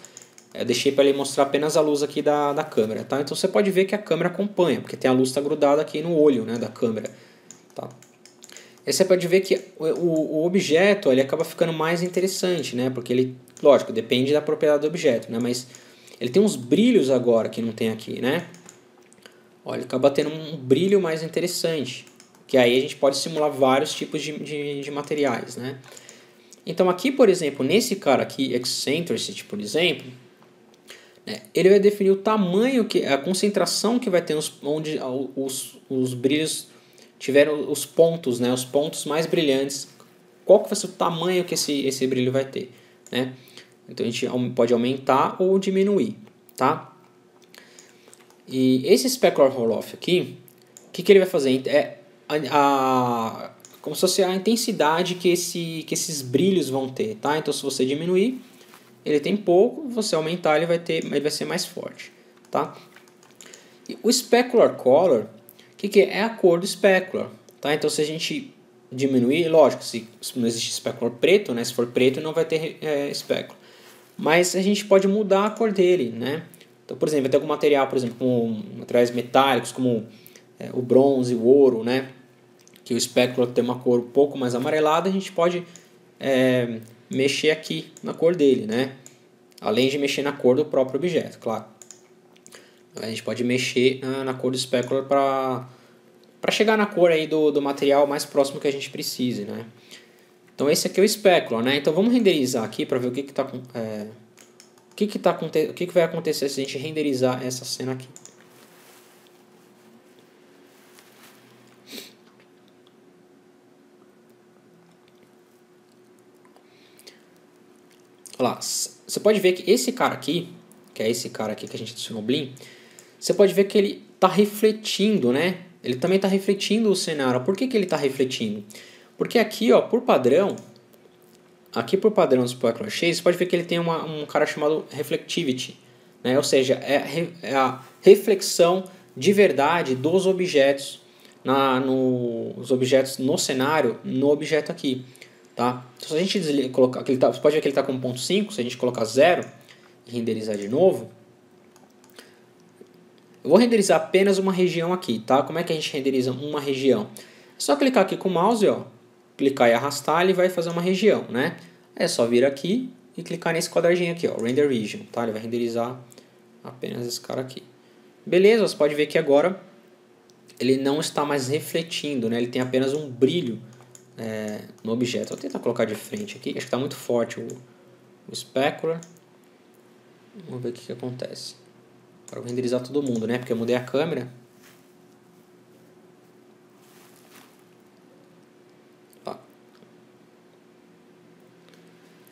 Eu deixei para ele mostrar apenas a luz aqui da câmera, tá? Então você pode ver que a câmera acompanha, porque tem a luz está grudada aqui no olho, né, da câmera, tá? Aí você pode ver que o objeto ele acaba ficando mais interessante, né? Porque ele, lógico, depende da propriedade do objeto, né? Mas ele tem uns brilhos agora que não tem aqui, né? Olha, ele acaba tendo um brilho mais interessante. Que aí a gente pode simular vários tipos de materiais, né? Então aqui, por exemplo, nesse cara aqui, Eccentricity, por exemplo, né, ele vai definir o tamanho, a concentração que vai ter onde os brilhos tiveram os pontos, né? Os pontos mais brilhantes. Qual que vai ser o tamanho que esse brilho vai ter, né? Então a gente pode aumentar ou diminuir, tá? E esse Specular Roll-Off aqui, o que ele vai fazer? Como se fosse a intensidade que esses brilhos vão ter, tá? Então se você diminuir, ele tem pouco, você aumentar, ele vai ser mais forte, tá? E o Specular Color, o que é? É a cor do Specular, tá? Então se a gente diminuir, lógico, se não existe Specular preto, né? Se for preto não vai ter Specular, mas a gente pode mudar a cor dele, né? Então, por exemplo, vai ter algum material, por exemplo, com materiais metálicos, como o bronze, o ouro, né? Que o Specular tem uma cor um pouco mais amarelada, a gente pode mexer aqui na cor dele, né? Além de mexer na cor do próprio objeto, claro. A gente pode mexer na cor do Specular para chegar na cor aí do material mais próximo que a gente precise, né? Então esse aqui é o Specular, né? Então vamos renderizar aqui para ver o que vai acontecer se a gente renderizar essa cena aqui. Olha lá, você pode ver que esse cara aqui, que é esse cara aqui que a gente adicionou o Blinn, você pode ver que ele está refletindo, né? Ele também está refletindo o cenário. Por que ele está refletindo? Porque aqui, ó, por padrão do Specular Shade, você pode ver que ele tem um cara chamado Reflectivity, né? Ou seja, é a reflexão de verdade dos objetos, os objetos no cenário, no objeto aqui. Tá? Então, se a gente colocar, você pode ver que ele está com 1.5, se a gente colocar 0 e renderizar de novo, eu vou renderizar apenas uma região aqui, tá? Como é que a gente renderiza uma região? É só clicar aqui com o mouse, ó, clicar e arrastar, ele vai fazer uma região, né? É só vir aqui e clicar nesse quadradinho aqui, ó, Render Region, tá? Ele vai renderizar apenas esse cara aqui. Beleza, você pode ver que agora ele não está mais refletindo, né? Ele tem apenas um brilho no objeto. Vou tentar colocar de frente aqui, acho que está muito forte o Specular. Vamos ver o que acontece. Agora eu vou renderizar todo mundo, né? Porque eu mudei a câmera.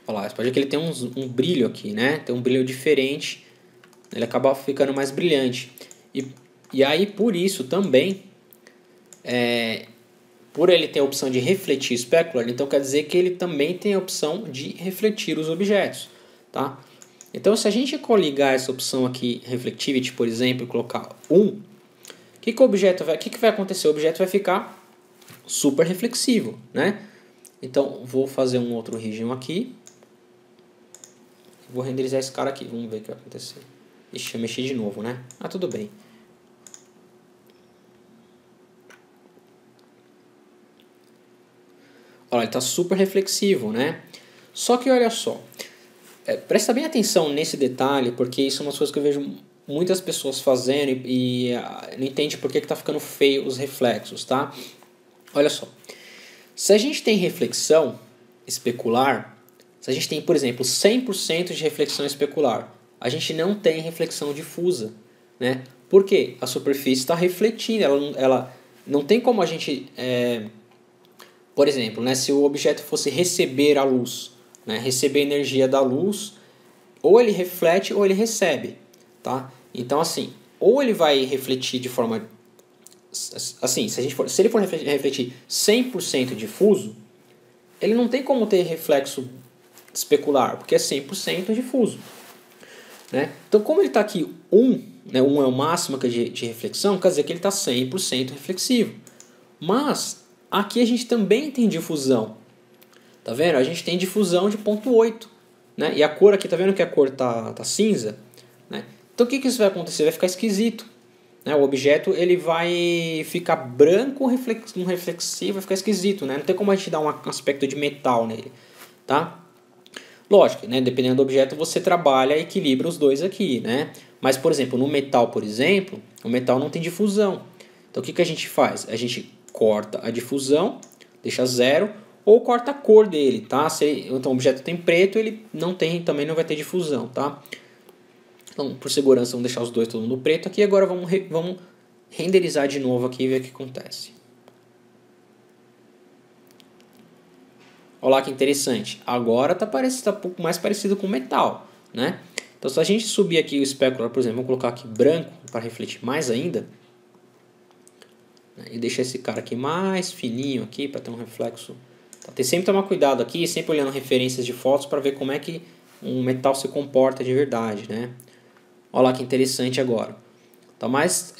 Olha lá, você pode ver que ele tem um brilho aqui, né? Tem um brilho diferente ele acaba ficando mais brilhante. E aí, por isso também, por ele ter a opção de refletir specular, então quer dizer que ele também tem a opção de refletir os objetos, tá? Então, se a gente coligar essa opção aqui, Reflectivity, por exemplo, e colocar 1, o que vai acontecer? O objeto vai ficar super reflexivo, né? Então, vou fazer um outro region aqui. Vou renderizar esse cara aqui, vamos ver o que vai acontecer. Ixi, eu mexi de novo, né? Ah, tudo bem. Olha, ele está super reflexivo, né? Só que olha só, presta bem atenção nesse detalhe, porque isso é uma coisa que eu vejo muitas pessoas fazendo e não entende por que está ficando feio os reflexos, tá? Olha só, se a gente tem reflexão especular, se a gente tem, por exemplo, 100% de reflexão especular, a gente não tem reflexão difusa, né? Por quê? A superfície está refletindo, ela não tem como a gente... por exemplo, né, se o objeto fosse receber a luz, né, receber energia da luz, ou ele reflete ou ele recebe, tá? Então, assim, ou ele vai refletir de forma... Assim, se ele for refletir 100% difuso, ele não tem como ter reflexo especular, porque é 100% difuso, né? Então, como ele está aqui 1, né, 1 é o máximo de reflexão, quer dizer que ele está 100% reflexivo. Mas aqui a gente também tem difusão. Tá vendo? A gente tem difusão de 0,8, né? E a cor aqui, tá vendo que a cor tá cinza, né? Então o que isso vai acontecer? Vai ficar esquisito, né? O objeto ele vai ficar branco, reflexivo, vai ficar esquisito, né? Não tem como a gente dar um aspecto de metal nele, tá? Lógico, né? Dependendo do objeto você trabalha e equilibra os dois aqui, né? Mas, por exemplo, no metal, por exemplo, o metal não tem difusão. Então o que a gente faz? A gente corta a difusão, deixa 0, ou corta a cor dele, tá? Então o objeto tem preto, ele também não vai ter difusão, tá? Então, por segurança, vamos deixar os dois todo mundo preto aqui. Agora vamos renderizar de novo aqui e ver o que acontece. Olha lá que interessante. Agora tá um pouco mais parecido com metal, né? Então, se a gente subir aqui o specular, por exemplo, vamos colocar aqui branco para refletir mais ainda, e deixar esse cara aqui mais fininho aqui para ter um reflexo. Tem sempre tomar cuidado aqui, sempre olhando referências de fotos para ver como é que um metal se comporta de verdade, né? Olha lá que interessante agora. Tá mais,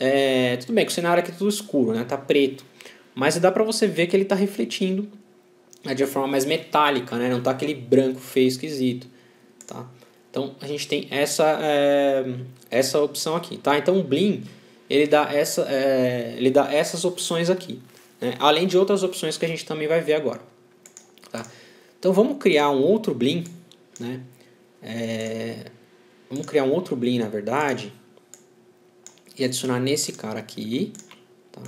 tudo bem que o cenário aqui é tudo escuro, né? Tá preto, mas dá para você ver que ele está refletindo de uma forma mais metálica, né? Não tá aquele branco feio esquisito, tá? Então a gente tem essa opção aqui, tá? Então o Blinn ele dá essas opções aqui, né? Além de outras opções que a gente também vai ver agora, tá? Então vamos criar um outro Blinn, né? Vamos criar um outro Blinn, na verdade, e adicionar nesse cara aqui, tá?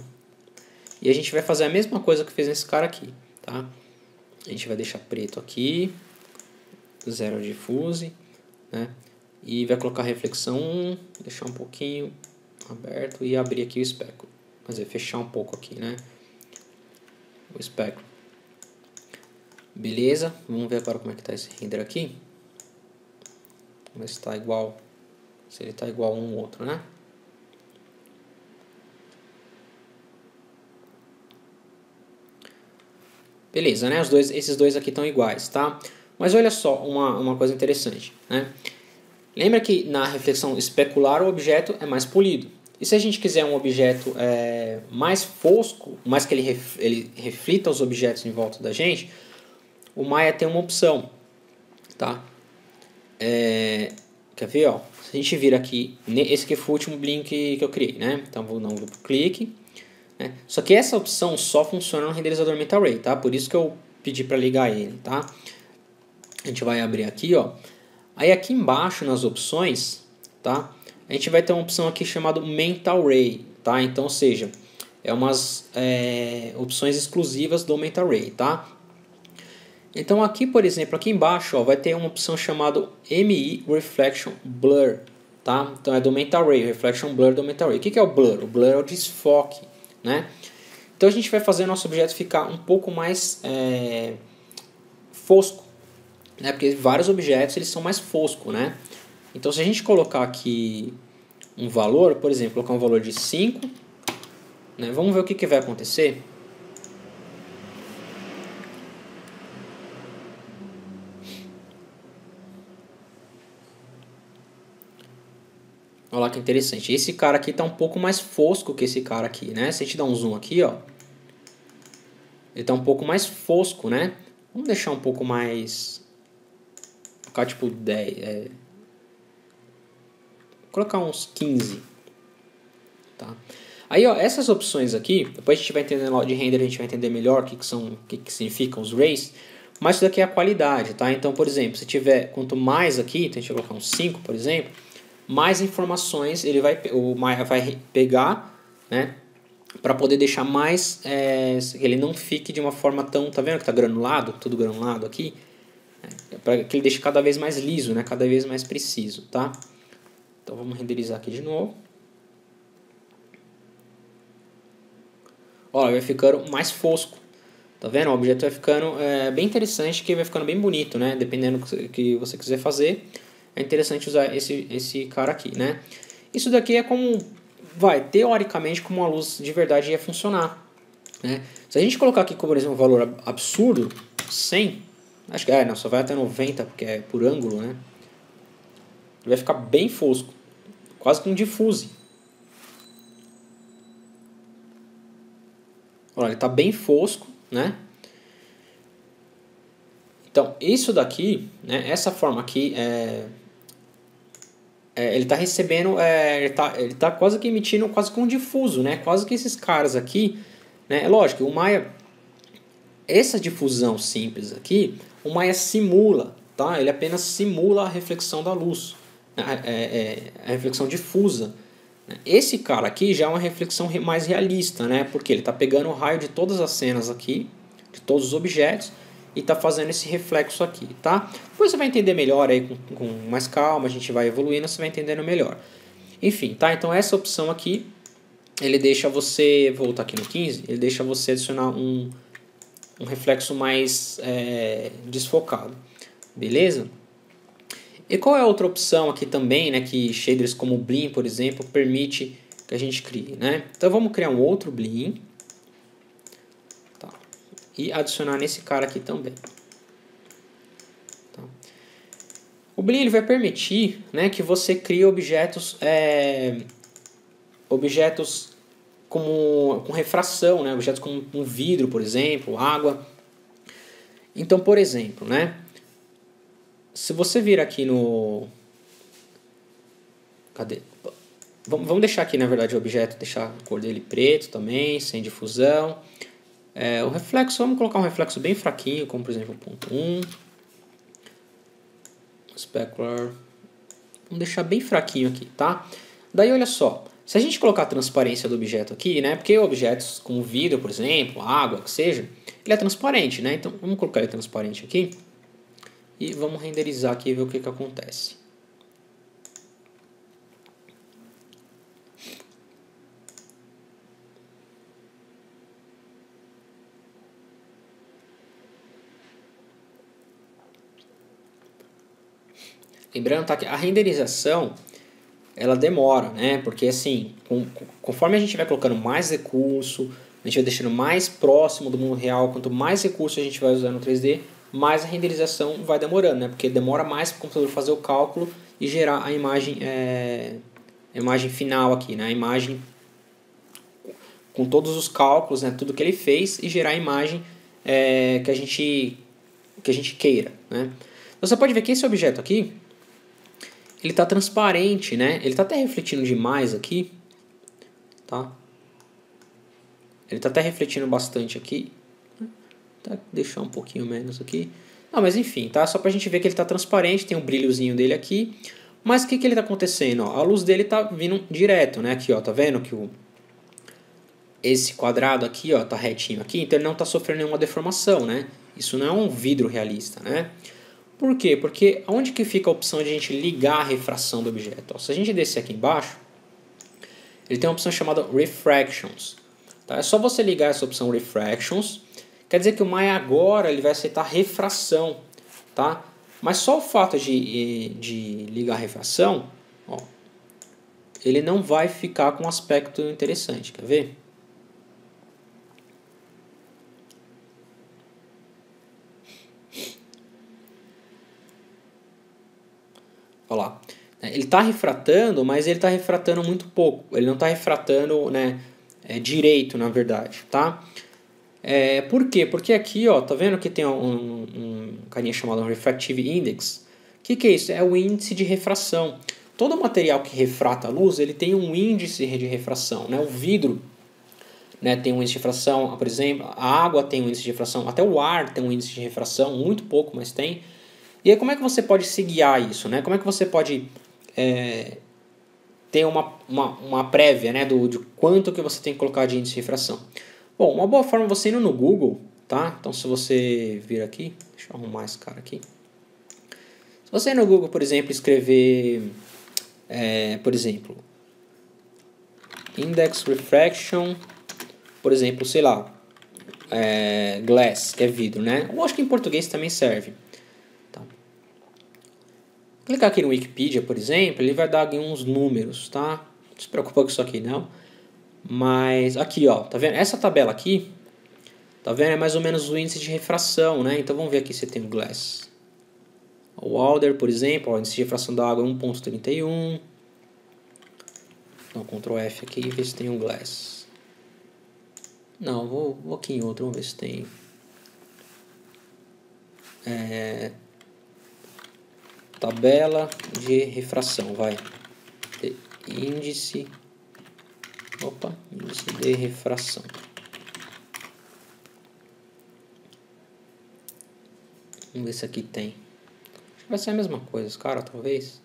E a gente vai fazer a mesma coisa que fez nesse cara aqui, tá? A gente vai deixar preto aqui, 0 diffuse, né? E vai colocar reflexão 1, deixar um pouquinho aberto e abrir aqui o espéculo. Quer dizer, fechar um pouco aqui, né? O espéculo. Beleza, vamos ver agora como é que está esse render aqui. Vamos ver se está igual, se ele está igual um ao outro, né? Beleza, né? Esses dois aqui estão iguais, tá? Mas olha só uma coisa interessante, né? Lembra que na reflexão especular o objeto é mais polido. E se a gente quiser um objeto mais fosco, mais que ele reflita os objetos em volta da gente, o Maya tem uma opção, tá? Quer ver, ó? Se a gente vir aqui, esse aqui foi o último Blinn que eu criei, né? Então vou dar um duplo clique. Né? Só que essa opção só funciona no renderizador MentalRay, tá? Por isso que eu pedi para ligar ele, tá? A gente vai abrir aqui, ó. Aí aqui embaixo nas opções, tá? A gente vai ter uma opção aqui chamada MentalRay, tá? Então, ou seja, umas opções exclusivas do MentalRay, tá? Então aqui, por exemplo, aqui embaixo, ó, vai ter uma opção chamada MI Reflection Blur, tá? Então é do MentalRay, Reflection Blur do MentalRay. O que é o Blur? O Blur é o desfoque, né? Então a gente vai fazer o nosso objeto ficar um pouco mais fosco, né? Porque vários objetos eles são mais foscos, né? Então se a gente colocar aqui um valor, por exemplo, colocar um valor de 5, né, vamos ver o que vai acontecer. Olha lá que interessante. Esse cara aqui está um pouco mais fosco que esse cara aqui, né? Se a gente dar um zoom aqui, ó, ele está um pouco mais fosco, né? Vamos deixar um pouco mais... Colocar tipo 10... Colocar uns 15. Tá? Aí, ó, essas opções aqui, depois a gente vai entender de render, a gente vai entender melhor o que significam os rays. Mas isso daqui é a qualidade, tá? Então, por exemplo, se tiver quanto mais aqui, então a gente vai colocar uns 5, por exemplo, mais informações o Maya vai pegar, né, para poder deixar mais, ele não fique de uma forma tão, tá vendo que tá granulado, tudo granulado aqui, para que ele deixe cada vez mais liso, né, cada vez mais preciso, tá? Então vamos renderizar aqui de novo. Olha, vai ficando mais fosco, tá vendo? O objeto vai ficando bem interessante, que vai ficando bem bonito, né, dependendo do que você quiser fazer. É interessante usar esse cara aqui, né? Isso daqui é como, teoricamente, como uma luz de verdade ia funcionar, né? Se a gente colocar aqui, por exemplo, um valor absurdo, 100, acho que não, só vai até 90, porque é por ângulo, né? Ele vai ficar bem fosco, quase que um diffuse. Olha, ele está bem fosco, né? Então, isso daqui, né, essa forma aqui, ele está recebendo, ele tá quase que emitindo quase que um difuso, né? Quase que esses caras aqui, né? Lógico, o Maya, essa difusão simples aqui, o Maya simula, tá? Ele apenas simula a reflexão da luz, a reflexão difusa. Esse cara aqui já é uma reflexão mais realista, né? Porque ele está pegando o raio de todas as cenas aqui, de todos os objetos, e está fazendo esse reflexo aqui, tá? Depois você vai entender melhor aí com mais calma, a gente vai evoluindo, você vai entendendo melhor. Enfim, tá? Então essa opção aqui, ele deixa você, vou voltar aqui no 15, ele deixa você adicionar um reflexo mais desfocado, beleza? E qual é a outra opção aqui também, né, que shaders como o Blinn, por exemplo, permite que a gente crie, né? Então vamos criar um outro Blinn, tá, e adicionar nesse cara aqui também. Tá. O Blinn ele vai permitir, né, que você crie objetos com refração, né, objetos como um vidro, por exemplo, água. Então, por exemplo, né, se você vir aqui no... Cadê? Vamos deixar aqui, na verdade, o objeto, deixar a cor dele preto também, sem difusão. O reflexo, vamos colocar um reflexo bem fraquinho, como por exemplo 0.1. Specular. Vamos deixar bem fraquinho aqui, tá? Daí, olha só. Se a gente colocar a transparência do objeto aqui, né? Porque objetos como vidro, por exemplo, água, que seja, ele é transparente, né? Então, vamos colocar ele transparente aqui. E vamos renderizar aqui e ver o que acontece. Lembrando, tá, que a renderização ela demora, né? Porque assim, conforme a gente vai colocando mais recurso, a gente vai deixando mais próximo do mundo real, quanto mais recurso a gente vai usar no 3D, mais a renderização vai demorando, né? Porque demora mais para o computador fazer o cálculo e gerar a imagem final aqui, né? A imagem com todos os cálculos, né? Tudo que ele fez e gerar a imagem que a gente queira, né? Você pode ver que esse objeto aqui, ele está transparente, né? Ele está até refletindo demais aqui, tá? Ele está até refletindo bastante aqui. Tá, deixar um pouquinho menos aqui. Não, mas enfim, tá? Só pra gente ver que ele está transparente, tem um brilhozinho dele aqui. Mas o que ele está acontecendo? Ó, a luz dele está vindo direto, né? Aqui, ó, tá vendo que esse quadrado aqui, ó, tá retinho aqui, então ele não está sofrendo nenhuma deformação, né? Isso não é um vidro realista, né? Por quê? Porque onde que fica a opção de a gente ligar a refração do objeto? Ó, se a gente descer aqui embaixo, ele tem uma opção chamada Refractions. Tá? É só você ligar essa opção Refractions. Quer dizer que o Maya agora ele vai aceitar refração. Tá? Mas só o fato de ligar a refração, ó, ele não vai ficar com um aspecto interessante, quer ver? Olha lá. Ele está refratando, mas ele está refratando muito pouco. Ele não está refratando, né, direito, na verdade, tá? Por quê? Porque aqui, ó, tá vendo que tem um carinha chamado Refractive Index? O que é isso? É o índice de refração. Todo material que refrata a luz, ele tem um índice de refração, né? O vidro, né, tem um índice de refração, por exemplo, a água tem um índice de refração, até o ar tem um índice de refração, muito pouco, mas tem. E aí como é que você pode se guiar isso, né? Como é que você pode ter uma prévia, né, de quanto que você tem que colocar de índice de refração? Bom, uma boa forma é você indo no Google, tá? Então se você vir aqui, deixa eu arrumar esse cara aqui. Se você ir no Google, por exemplo, escrever, por exemplo, Index Refraction, por exemplo, sei lá, glass, que é vidro, né? Eu acho que em português também serve. Então, clicar aqui no Wikipedia, por exemplo, ele vai dar aqui uns números, tá? Não se preocupa com isso aqui, não. Mas aqui, ó, tá vendo? Essa tabela aqui, tá vendo? É mais ou menos o índice de refração, né? Então vamos ver aqui se tem o glass. O Alder, por exemplo, ó, o índice de refração da água é 1.31. Então, Ctrl F aqui e ver se tem um glass. Não, vou aqui em outro, vamos ver se tem. Tabela de refração, vai. Índice de refração. Vamos ver se aqui tem. Acho que vai ser a mesma coisa, cara, talvez.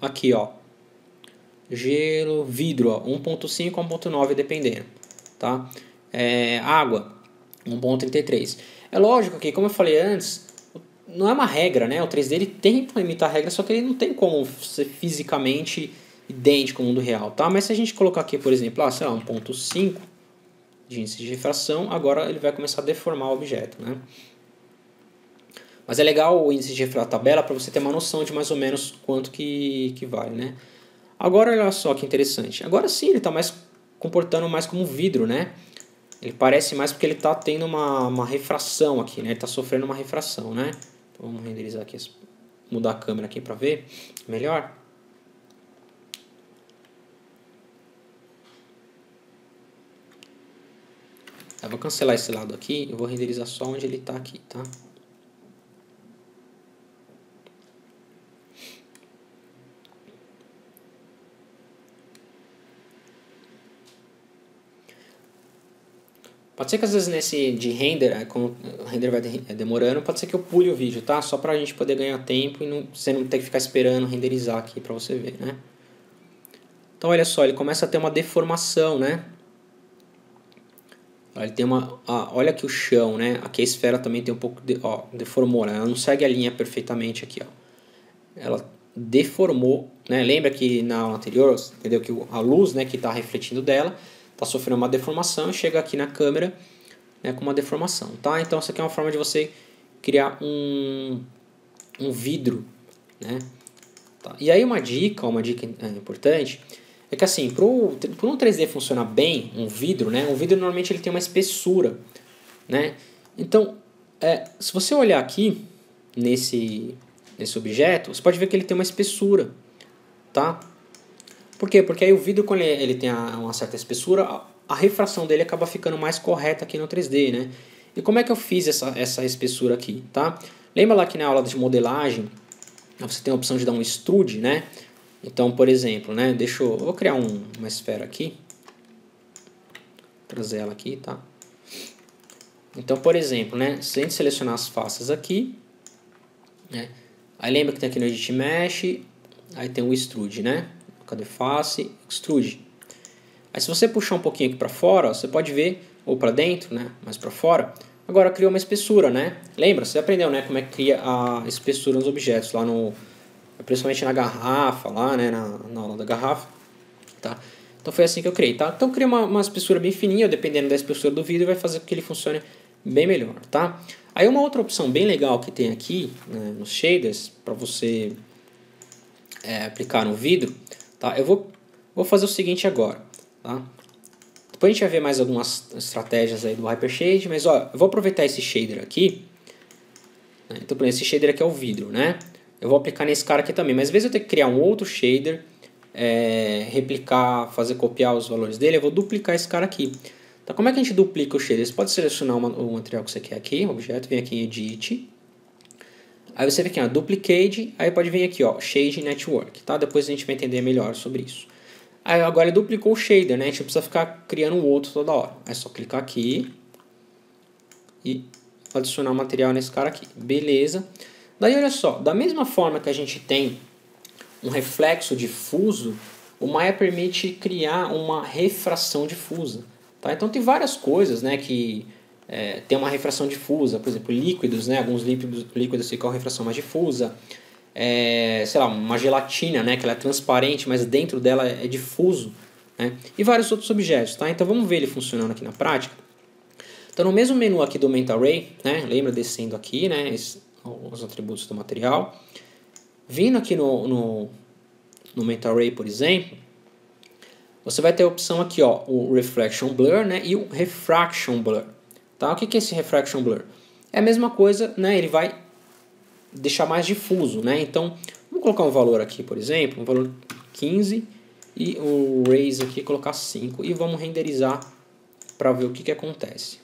Aqui, ó. Gelo, vidro, ó, 1.5 a 1.9 dependendo, tá? Água, 1.33. É lógico que, como eu falei antes, não é uma regra, né? O 3D ele tenta imitar a regra, só que ele não tem como ser fisicamente idêntico ao mundo real, tá? Mas se a gente colocar aqui, por exemplo, sei lá, 1.5 de índice de refração, agora ele vai começar a deformar o objeto, né? Mas é legal o índice de refração tabela para você ter uma noção de mais ou menos quanto que vale, né? Agora olha só que interessante. Agora sim ele está comportando mais como vidro, né? Ele parece mais porque ele está tendo uma refração aqui, né? Ele está sofrendo uma refração, né? Então, vamos renderizar aqui, mudar a câmera aqui para ver melhor. Eu vou cancelar esse lado aqui, eu vou renderizar só onde ele está aqui, tá? Pode ser que às vezes nesse de render, quando o render vai demorando, pode ser que eu pule o vídeo, tá? Só pra gente poder ganhar tempo e você não ter que ficar esperando renderizar aqui pra você ver, né? Então olha só, ele começa a ter uma deformação, né? Ele tem olha aqui o chão, né? Aqui a esfera também tem um pouco deformou, né? Ela não segue a linha perfeitamente aqui, ó. Ela deformou, né? Lembra que na aula anterior, entendeu que a luz, né, que está refletindo dela, está sofrendo uma deformação e chega aqui na câmera, né, com uma deformação, tá? Então isso aqui é uma forma de você criar um vidro, né? Tá. E aí uma dica importante é que assim, para um 3D funcionar bem, um vidro, né? Um vidro normalmente ele tem uma espessura, né? Então, se você olhar aqui nesse objeto, você pode ver que ele tem uma espessura, tá? Por quê? Porque aí o vidro, quando ele tem uma certa espessura, a refração dele acaba ficando mais correta aqui no 3D, né? E como é que eu fiz essa espessura aqui, tá? Lembra lá que na aula de modelagem, você tem a opção de dar um extrude, né? Então, por exemplo, né? Eu vou criar uma esfera aqui. Trazer ela aqui, tá? Então, por exemplo, né? Se a gente selecionar as faces aqui, né? Aí lembra que tem aqui no Edit Mesh, aí tem o extrude, né? Cadê face? Extrude. Aí se você puxar um pouquinho aqui para fora, ó, você pode ver, ou para dentro, né? Mas para fora, agora criou uma espessura, né? Lembra? Você aprendeu, né? Como é que cria a espessura nos objetos, lá principalmente na garrafa, lá, né? Na aula da garrafa, tá? Então foi assim que eu criei, tá? Então eu criei uma espessura bem fininha, dependendo da espessura do vidro, vai fazer com que ele funcione bem melhor, tá? Aí uma outra opção bem legal que tem aqui, né, nos shaders, para você aplicar no vidro, tá? Eu vou fazer o seguinte agora, tá? Depois a gente vai ver mais algumas estratégias aí do Hypershade, mas ó, eu vou aproveitar esse shader aqui, né? Então, por exemplo, esse shader aqui é o vidro, né? Eu vou aplicar nesse cara aqui também, mas às vezes eu tenho que criar um outro shader, replicar, copiar os valores dele, eu vou duplicar esse cara aqui. Então, como é que a gente duplica o shader? Você pode selecionar o material que você quer aqui, objeto, vem aqui em Edit. Aí você vem aqui, ó, Duplicate, aí pode vir aqui, ó, Shade Network, tá? Depois a gente vai entender melhor sobre isso. Aí agora ele duplicou o shader, né? A gente não precisa ficar criando um outro toda hora. É só clicar aqui e adicionar o material nesse cara aqui. Beleza. Daí, olha só, da mesma forma que a gente tem um reflexo difuso, o Maya permite criar uma refração difusa. Tá? Então tem várias coisas, né, que tem uma refração difusa, por exemplo, líquidos, né, alguns líquidos ficam com refração mais difusa, sei lá, uma gelatina, né, que ela é transparente, mas dentro dela é difuso, né, e vários outros objetos. Tá? Então vamos ver ele funcionando aqui na prática. Então no mesmo menu aqui do Mental Ray, né, lembra descendo aqui, né, os atributos do material, vindo aqui no Mental Ray, por exemplo, você vai ter a opção aqui, ó, o Reflection Blur, né, e o Refraction Blur. Tá? O que é esse Refraction Blur? É a mesma coisa, né, ele vai deixar mais difuso, né? Então, vamos colocar um valor aqui, por exemplo, um valor 15 e o Raise aqui colocar 5 e vamos renderizar para ver o que acontece.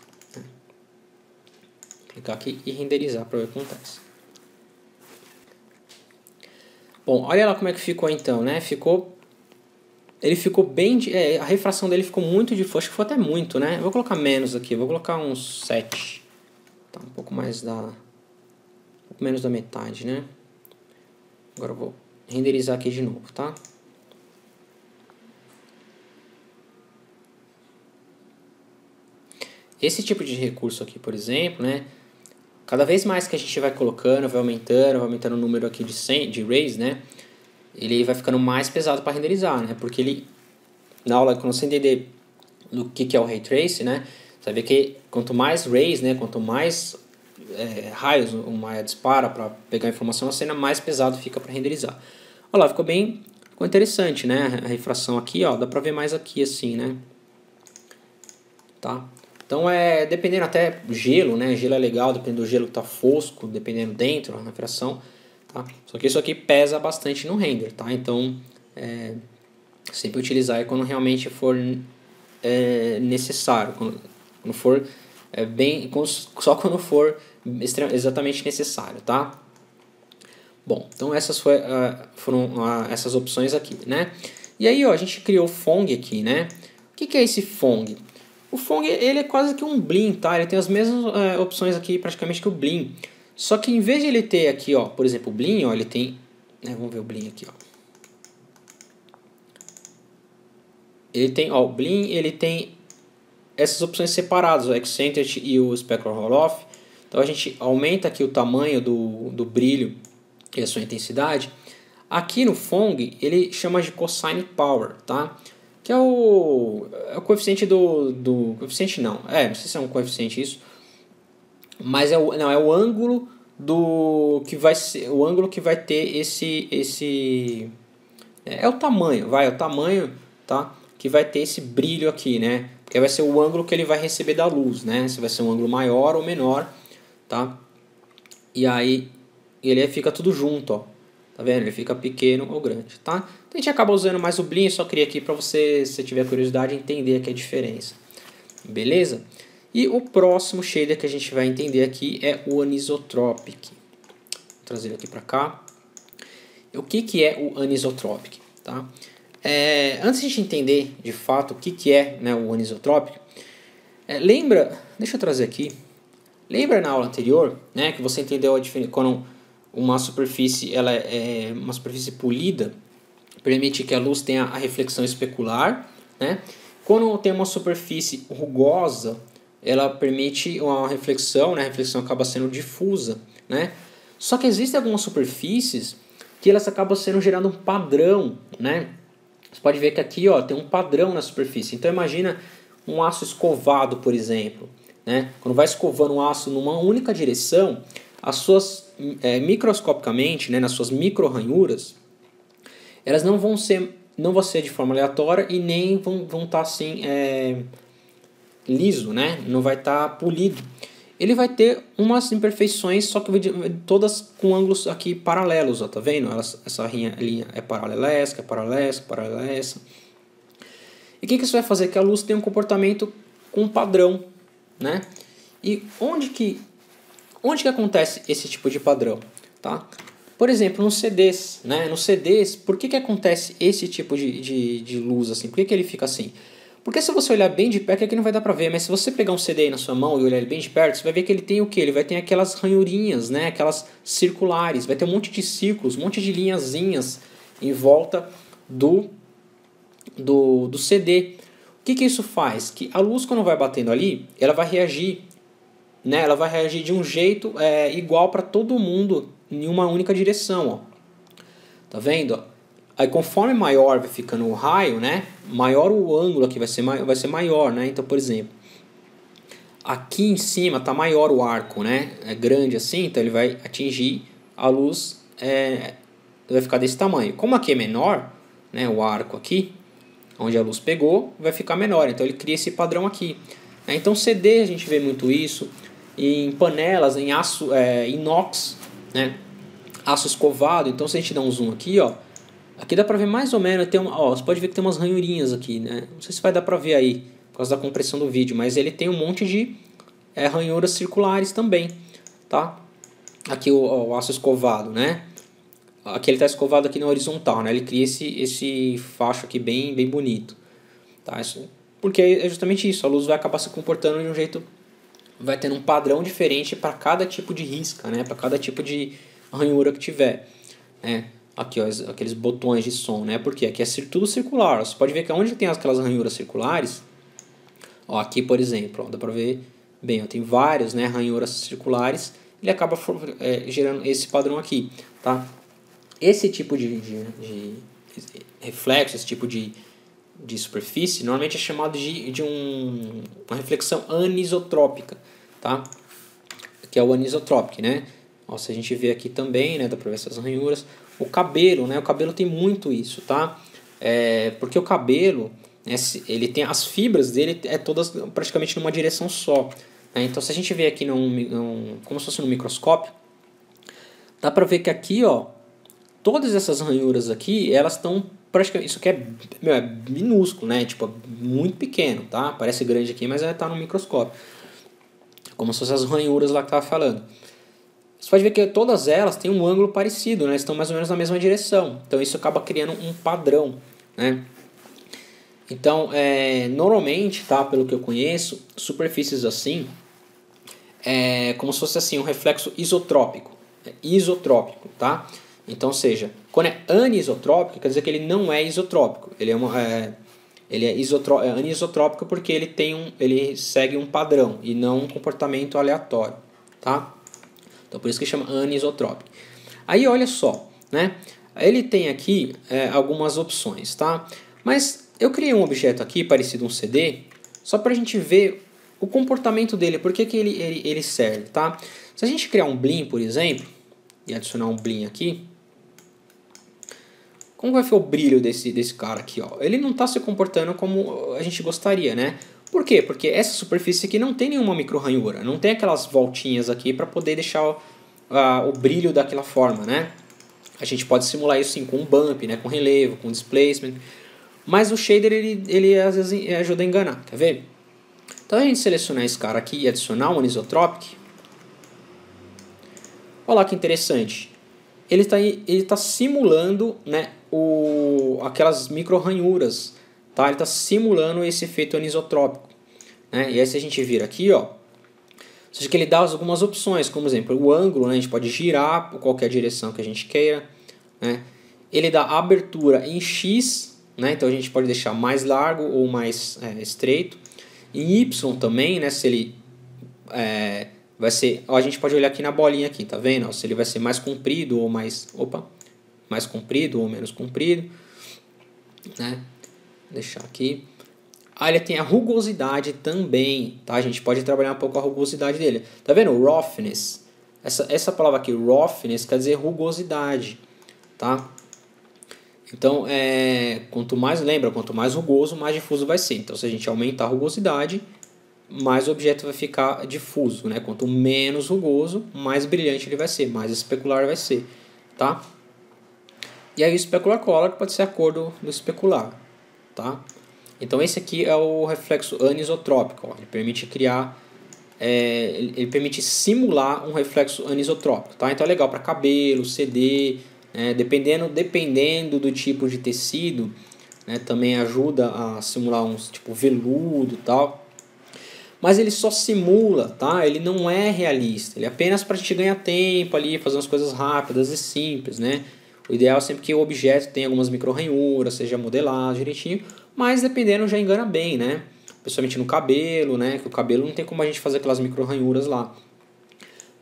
Clicar aqui e renderizar para ver o que acontece. Bom, olha lá como é que ficou então, né? Ele ficou bem... a refração dele ficou muito difusa, acho que foi até muito, né? Eu vou colocar menos aqui, vou colocar uns 7. Tá, um pouco mais um pouco menos da metade, né? Agora eu vou renderizar aqui de novo, tá? Esse tipo de recurso aqui, por exemplo, né? Cada vez mais que a gente vai colocando, vai aumentando o número aqui de rays, né? Ele vai ficando mais pesado para renderizar, né? Porque ele, na aula, quando você entender do que é o Ray Tracing, né? Você vai ver que quanto mais rays, né? Quanto mais raios o Maya dispara para pegar a informação na cena, mais pesado fica para renderizar. Olha lá, ficou interessante, né? A refração aqui, ó, dá para ver mais aqui assim, né? Tá? Então dependendo até do gelo, né? Gelo é legal, dependendo do gelo que tá fosco, dependendo dentro, a refração, tá? Só que isso aqui pesa bastante no render, tá? Então, sempre utilizar quando realmente for necessário, quando for só quando for exatamente necessário, tá? Bom, então essas foram essas opções aqui, né? E aí, ó, a gente criou o Phong aqui, né? O que é esse Phong? O Phong, ele é quase que um Blinn, tá? Ele tem as mesmas opções aqui praticamente que o Blinn. Só que em vez de ele ter aqui, ó, por exemplo, o Blinn, ó, ele tem... vamos ver o Blinn aqui, ó. Ele tem, ó, o Blinn, ele tem essas opções separadas, o Eccentricity e o Specular Roll-Off. Então a gente aumenta aqui o tamanho do brilho e a sua intensidade. Aqui no Phong, ele chama de Cosine Power, tá? Que é o coeficiente coeficiente não sei se é um coeficiente isso, mas é o ângulo que vai ser o ângulo que vai ter esse é o tamanho, tá? Que vai ter esse brilho aqui, né? Que vai ser o ângulo que ele vai receber da luz, né? Se vai ser um ângulo maior ou menor, tá? E aí ele fica tudo junto, ó. Tá vendo? Ele fica pequeno ou grande, tá? Então a gente acaba usando mais o Blinn, só criei aqui para você, se tiver curiosidade, entender aqui a diferença. Beleza? E o próximo shader que a gente vai entender aqui é o Anisotropic. Vou trazer ele aqui para cá. O que é o Anisotropic? Tá? Antes de a gente entender de fato o que é, né, o Anisotropic, lembra, deixa eu trazer aqui, lembra na aula anterior, né, que você entendeu a diferença quando uma superfície ela é uma superfície polida, permite que a luz tenha a reflexão especular, né? Quando tem uma superfície rugosa, ela permite uma reflexão, né? A reflexão acaba sendo difusa, né? Só que existem algumas superfícies que elas acabam sendo gerando um padrão, né? Você pode ver que aqui, ó, tem um padrão na superfície. Então imagina um aço escovado, por exemplo. né? Quando vai escovando o aço numa única direção, as suas microscopicamente, né, nas suas micro ranhuras, elas não vão ser de forma aleatória e nem vão estar assim liso, né? Não vai estar polido. Ele vai ter umas imperfeições, só que todas com ângulos aqui paralelos, ó, tá vendo? Essa linha é paralelesca, paralelesca, paralelesca. E o que isso vai fazer? Que a luz tem um comportamento com um padrão, né? E onde que acontece esse tipo de padrão, tá? Por exemplo, nos CDs, né? Nos CDs, por que acontece esse tipo de luz assim? Por que ele fica assim? Porque se você olhar bem de perto, aqui não vai dar pra ver, mas se você pegar um CD aí na sua mão e olhar ele bem de perto, você vai ver que ele tem o que? Ele vai ter aquelas ranhurinhas, né? Aquelas circulares, vai ter um monte de círculos, um monte de linhazinhas em volta do CD. O que isso faz? Que a luz, quando vai batendo ali, ela vai reagir, né? Ela vai reagir de um jeito igual para todo mundo em uma única direção, ó. Tá vendo? Aí conforme maior vai ficando o raio, né? Maior o ângulo aqui vai ser maior, né? Então, por exemplo, aqui em cima tá maior o arco, né? É grande assim, então ele vai atingir a luz, vai ficar desse tamanho. Como aqui é menor, né? O arco aqui, onde a luz pegou, vai ficar menor. Então ele cria esse padrão aqui. Então CD a gente vê muito isso em panelas, em aço inox, né? Aço escovado. Então se a gente dá um zoom aqui, ó, aqui dá pra ver mais ou menos, você pode ver que tem umas ranhurinhas aqui, né? Não sei se vai dar pra ver aí, por causa da compressão do vídeo, mas ele tem um monte de ranhuras circulares também, tá? Aqui o aço escovado, né? Aqui ele está escovado aqui na horizontal, né? Ele cria esse facho aqui bem bonito, tá? Porque é justamente isso, a luz vai acabar se comportando de um jeito, vai tendo um padrão diferente para cada tipo de risca, né? Para cada tipo de ranhura que tiver, né? Aqui, ó, aqueles botões de som, né? Porque aqui é tudo circular. Você pode ver que onde tem aquelas ranhuras circulares, ó, aqui por exemplo, ó, dá para ver bem, ó, tem várias, né, ranhuras circulares. Ele acaba gerando esse padrão aqui, tá? Esse tipo de reflexo, esse tipo de superfície, normalmente é chamado de uma reflexão anisotrópica, tá? Que é o anisotrópico, né? Ó, se a gente vê aqui também, né, dá pra ver essas ranhuras. O cabelo, né? O cabelo tem muito isso, tá? Porque o cabelo, né, ele tem as fibras dele todas praticamente numa direção só, né? Então se a gente vê aqui como se fosse no microscópio, dá pra ver que aqui, ó, todas essas ranhuras aqui, elas estão praticamente, isso aqui é minúsculo, né? Tipo, muito pequeno, tá? Parece grande aqui, mas tá no microscópio. Como se fossem as ranhuras lá que eu tava falando. Você pode ver que todas elas têm um ângulo parecido, né? Estão mais ou menos na mesma direção. Então isso acaba criando um padrão, né? Então, normalmente, tá? Pelo que eu conheço, superfícies assim, como se fosse assim, um reflexo isotrópico. Isotrópico, tá? Então, ou seja, quando é anisotrópico, quer dizer que ele não é isotrópico. Ele é anisotrópico porque ele segue um padrão e não um comportamento aleatório, tá? Então, por isso que chama anisotrópico. Aí, olha só, né? Ele tem aqui algumas opções, tá? Mas eu criei um objeto aqui, parecido a um CD, só para a gente ver o comportamento dele, por que ele serve, tá? Se a gente criar um Blin, por exemplo, e adicionar um Blin aqui, como vai ser o brilho desse cara aqui, ó? Ele não está se comportando como a gente gostaria, né? Por quê? Porque essa superfície aqui não tem nenhuma micro ranhura, não tem aquelas voltinhas aqui para poder deixar o brilho daquela forma, né? A gente pode simular isso sim com um bump, né? Com relevo, com displacement, mas o shader ele às vezes ajuda a enganar, quer ver? Então a gente selecionar esse cara aqui e adicionar um anisotropic, olha lá que interessante. Ele tá simulando, né, aquelas micro ranhuras, tá? Ele está simulando esse efeito anisotrópico, né? E aí se a gente vir aqui, ó, seja que ele dá algumas opções, como exemplo, o ângulo, né? A gente pode girar por qualquer direção que a gente queira, né? Ele dá abertura em X, né? Então a gente pode deixar mais largo ou mais estreito. Em Y também, né? Se ele vai ser, ó, a gente pode olhar aqui na bolinha aqui, tá vendo? Ó, se ele vai ser mais comprido ou mais comprido ou menos comprido, né? Deixar aqui. Ah, ele tem a rugosidade também, tá? A gente pode trabalhar um pouco a rugosidade dele. Tá vendo? Roughness. Essa palavra aqui, roughness, quer dizer rugosidade, tá? Então, quanto mais rugoso, mais difuso vai ser. Então, se a gente aumentar a rugosidade, mais o objeto vai ficar difuso, né? Quanto menos rugoso, mais brilhante ele vai ser, mais especular vai ser, tá? E aí o specular color pode ser a cor do especular, tá? Então esse aqui é o reflexo anisotrópico, ó. Ele permite criar, ele permite simular um reflexo anisotrópico, tá? Então é legal para cabelo, CD, né? Dependendo do tipo de tecido, né? Também ajuda a simular uns tipo veludo e tal. Mas ele só simula, tá? Ele não é realista. Ele é apenas para a gente ganhar tempo ali, fazer umas coisas rápidas e simples, né? O ideal é sempre que o objeto tenha algumas micro-ranhuras, seja modelado direitinho, mas dependendo já engana bem, né? Principalmente no cabelo, né? Que o cabelo não tem como a gente fazer aquelas micro-ranhuras lá.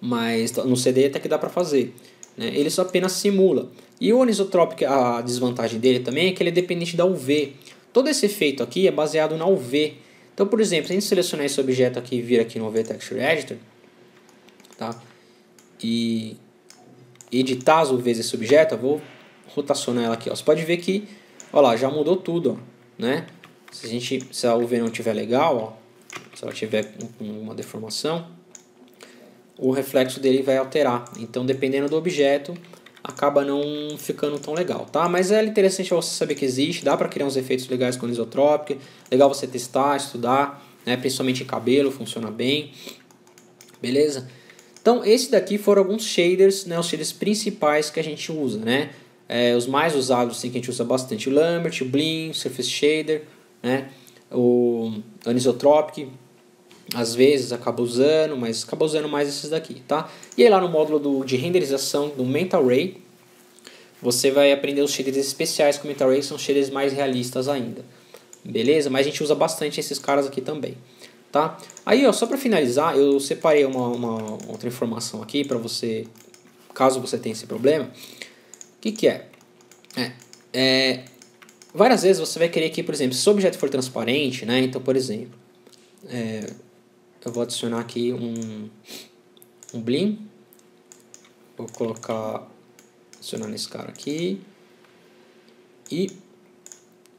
Mas no CD até que dá para fazer, né? Ele só apenas simula. E o anisotrópico, a desvantagem dele também é que ele é dependente da UV. Todo esse efeito aqui é baseado na UV. Então, por exemplo, se a gente selecionar esse objeto aqui e vir aqui no UV Texture Editor, tá? E editar as UVs desse objeto, eu vou rotacionar ela aqui, ó. Você pode ver que, ó lá, já mudou tudo, ó, né? Se a UV não estiver legal, ó, se ela tiver com uma deformação, o reflexo dele vai alterar. Então, dependendo do objeto, acaba não ficando tão legal, tá? Mas é interessante você saber que existe, dá para criar uns efeitos legais com anisotrópica, legal você testar, estudar, né? Principalmente em cabelo, funciona bem, beleza? Então, esse daqui foram alguns shaders, né? Os shaders principais que a gente usa, né? Os mais usados, assim, que a gente usa bastante, o Lambert, o Blinn, Surface Shader, né? O Anisotropic, às vezes acaba usando, mas acaba usando mais esses daqui, tá? E aí lá no módulo de renderização do Mental Ray, você vai aprender os shaders especiais com o Mental Ray, que são shaders mais realistas ainda, beleza? Mas a gente usa bastante esses caras aqui também, tá? Aí, ó, só para finalizar, eu separei uma outra informação aqui para você, caso você tenha esse problema. O que é? Várias vezes você vai querer que, por exemplo, se o objeto for transparente, né? Então, por exemplo, eu vou adicionar aqui um Blinn. Vou adicionar nesse cara aqui. E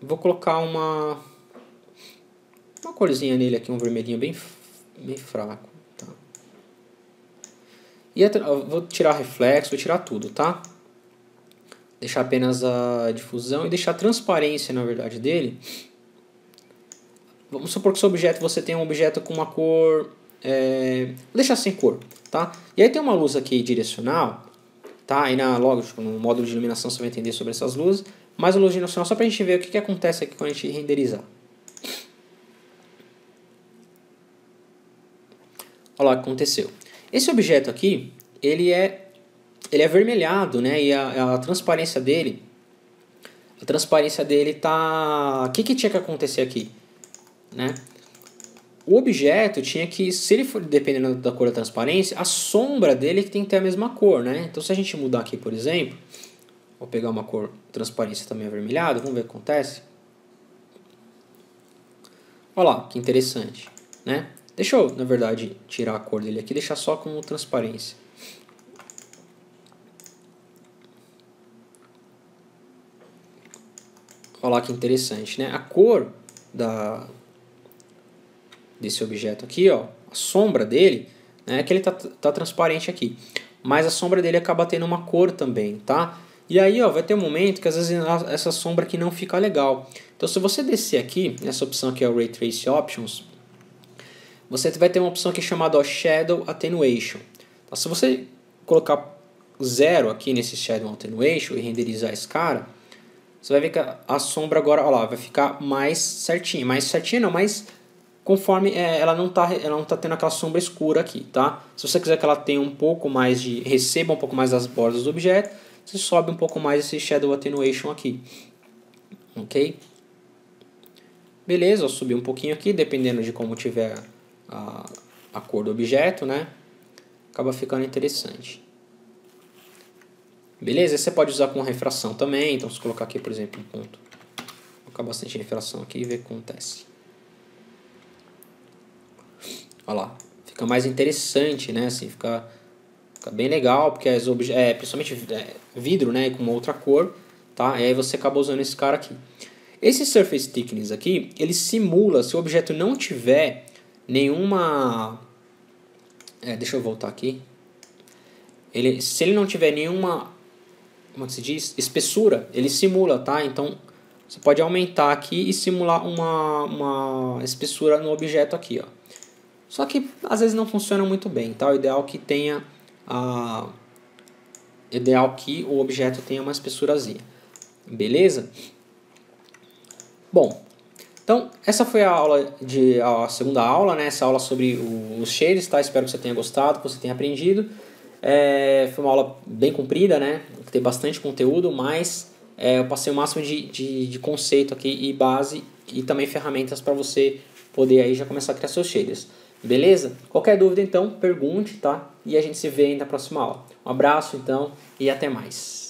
vou colocar uma corzinha nele aqui, um vermelhinho bem fraco. Tá? E eu vou tirar reflexo, vou tirar tudo, tá? Deixar apenas a difusão e deixar a transparência, na verdade, dele. Vamos supor que seu objeto, você tem um objeto com uma cor... vou deixar sem cor, tá? E aí tem uma luz aqui direcional, tá? Aí lógico, no módulo de iluminação você vai entender sobre essas luzes. Mas a luz direcional só pra gente ver o que acontece aqui quando a gente renderizar. Olha lá o que aconteceu. Esse objeto aqui, ele é avermelhado, né? E a transparência dele... tá... O que tinha que acontecer aqui? Né? O objeto tinha que, se ele for dependendo da cor da transparência, a sombra dele tem que ter a mesma cor, né? Então se a gente mudar aqui, por exemplo, vou pegar uma cor transparência também avermelhada, vamos ver o que acontece. Olha lá, que interessante, né? Deixa eu, na verdade, tirar a cor dele aqui e deixar só como transparência. Olha lá que interessante, né? A cor desse objeto aqui, ó, a sombra dele, né, que ele tá transparente aqui, mas a sombra dele acaba tendo uma cor também, tá? E aí, ó, vai ter um momento que às vezes essa sombra aqui não fica legal. Então, se você descer aqui, nessa opção que é o Ray Trace Options, você vai ter uma opção aqui chamada ó, Shadow Attenuation. Então, se você colocar 0 aqui nesse Shadow Attenuation e renderizar esse cara, você vai ver que a sombra agora, ó lá, vai ficar mais certinha. Mais certinha não, mas conforme ela não tá tendo aquela sombra escura aqui, tá? Se você quiser que ela tenha um pouco mais receba um pouco mais das bordas do objeto, você sobe um pouco mais esse Shadow Attenuation aqui. Ok? Beleza, eu subi um pouquinho aqui, dependendo de como tiver a cor do objeto, né? Acaba ficando interessante. Beleza? Você pode usar com refração também, então se colocar aqui, por exemplo, um ponto, colocar bastante refração aqui e ver o que acontece. Olha lá, fica mais interessante, né? Assim, fica bem legal, porque principalmente vidro, né? Com uma outra cor, tá? E aí você acaba usando esse cara aqui. Esse Surface Thickness aqui, ele simula, se o objeto não tiver nenhuma... deixa eu voltar aqui. Se ele não tiver nenhuma, como se diz, espessura, ele simula, tá? Então, você pode aumentar aqui e simular uma espessura no objeto aqui, ó. Só que, às vezes, não funciona muito bem, tá? O ideal é que o objeto tenha uma espessurazinha. Beleza? Bom, então, essa foi a segunda aula, né? Essa aula sobre os shaders, tá? Espero que você tenha gostado, que você tenha aprendido. Foi uma aula bem comprida, né? Tem bastante conteúdo, mas eu passei o máximo de conceito aqui e base e também ferramentas para você poder aí já começar a criar seus shaders. Beleza? Qualquer dúvida, então, pergunte, tá? E a gente se vê aí na próxima aula. Um abraço, então, e até mais.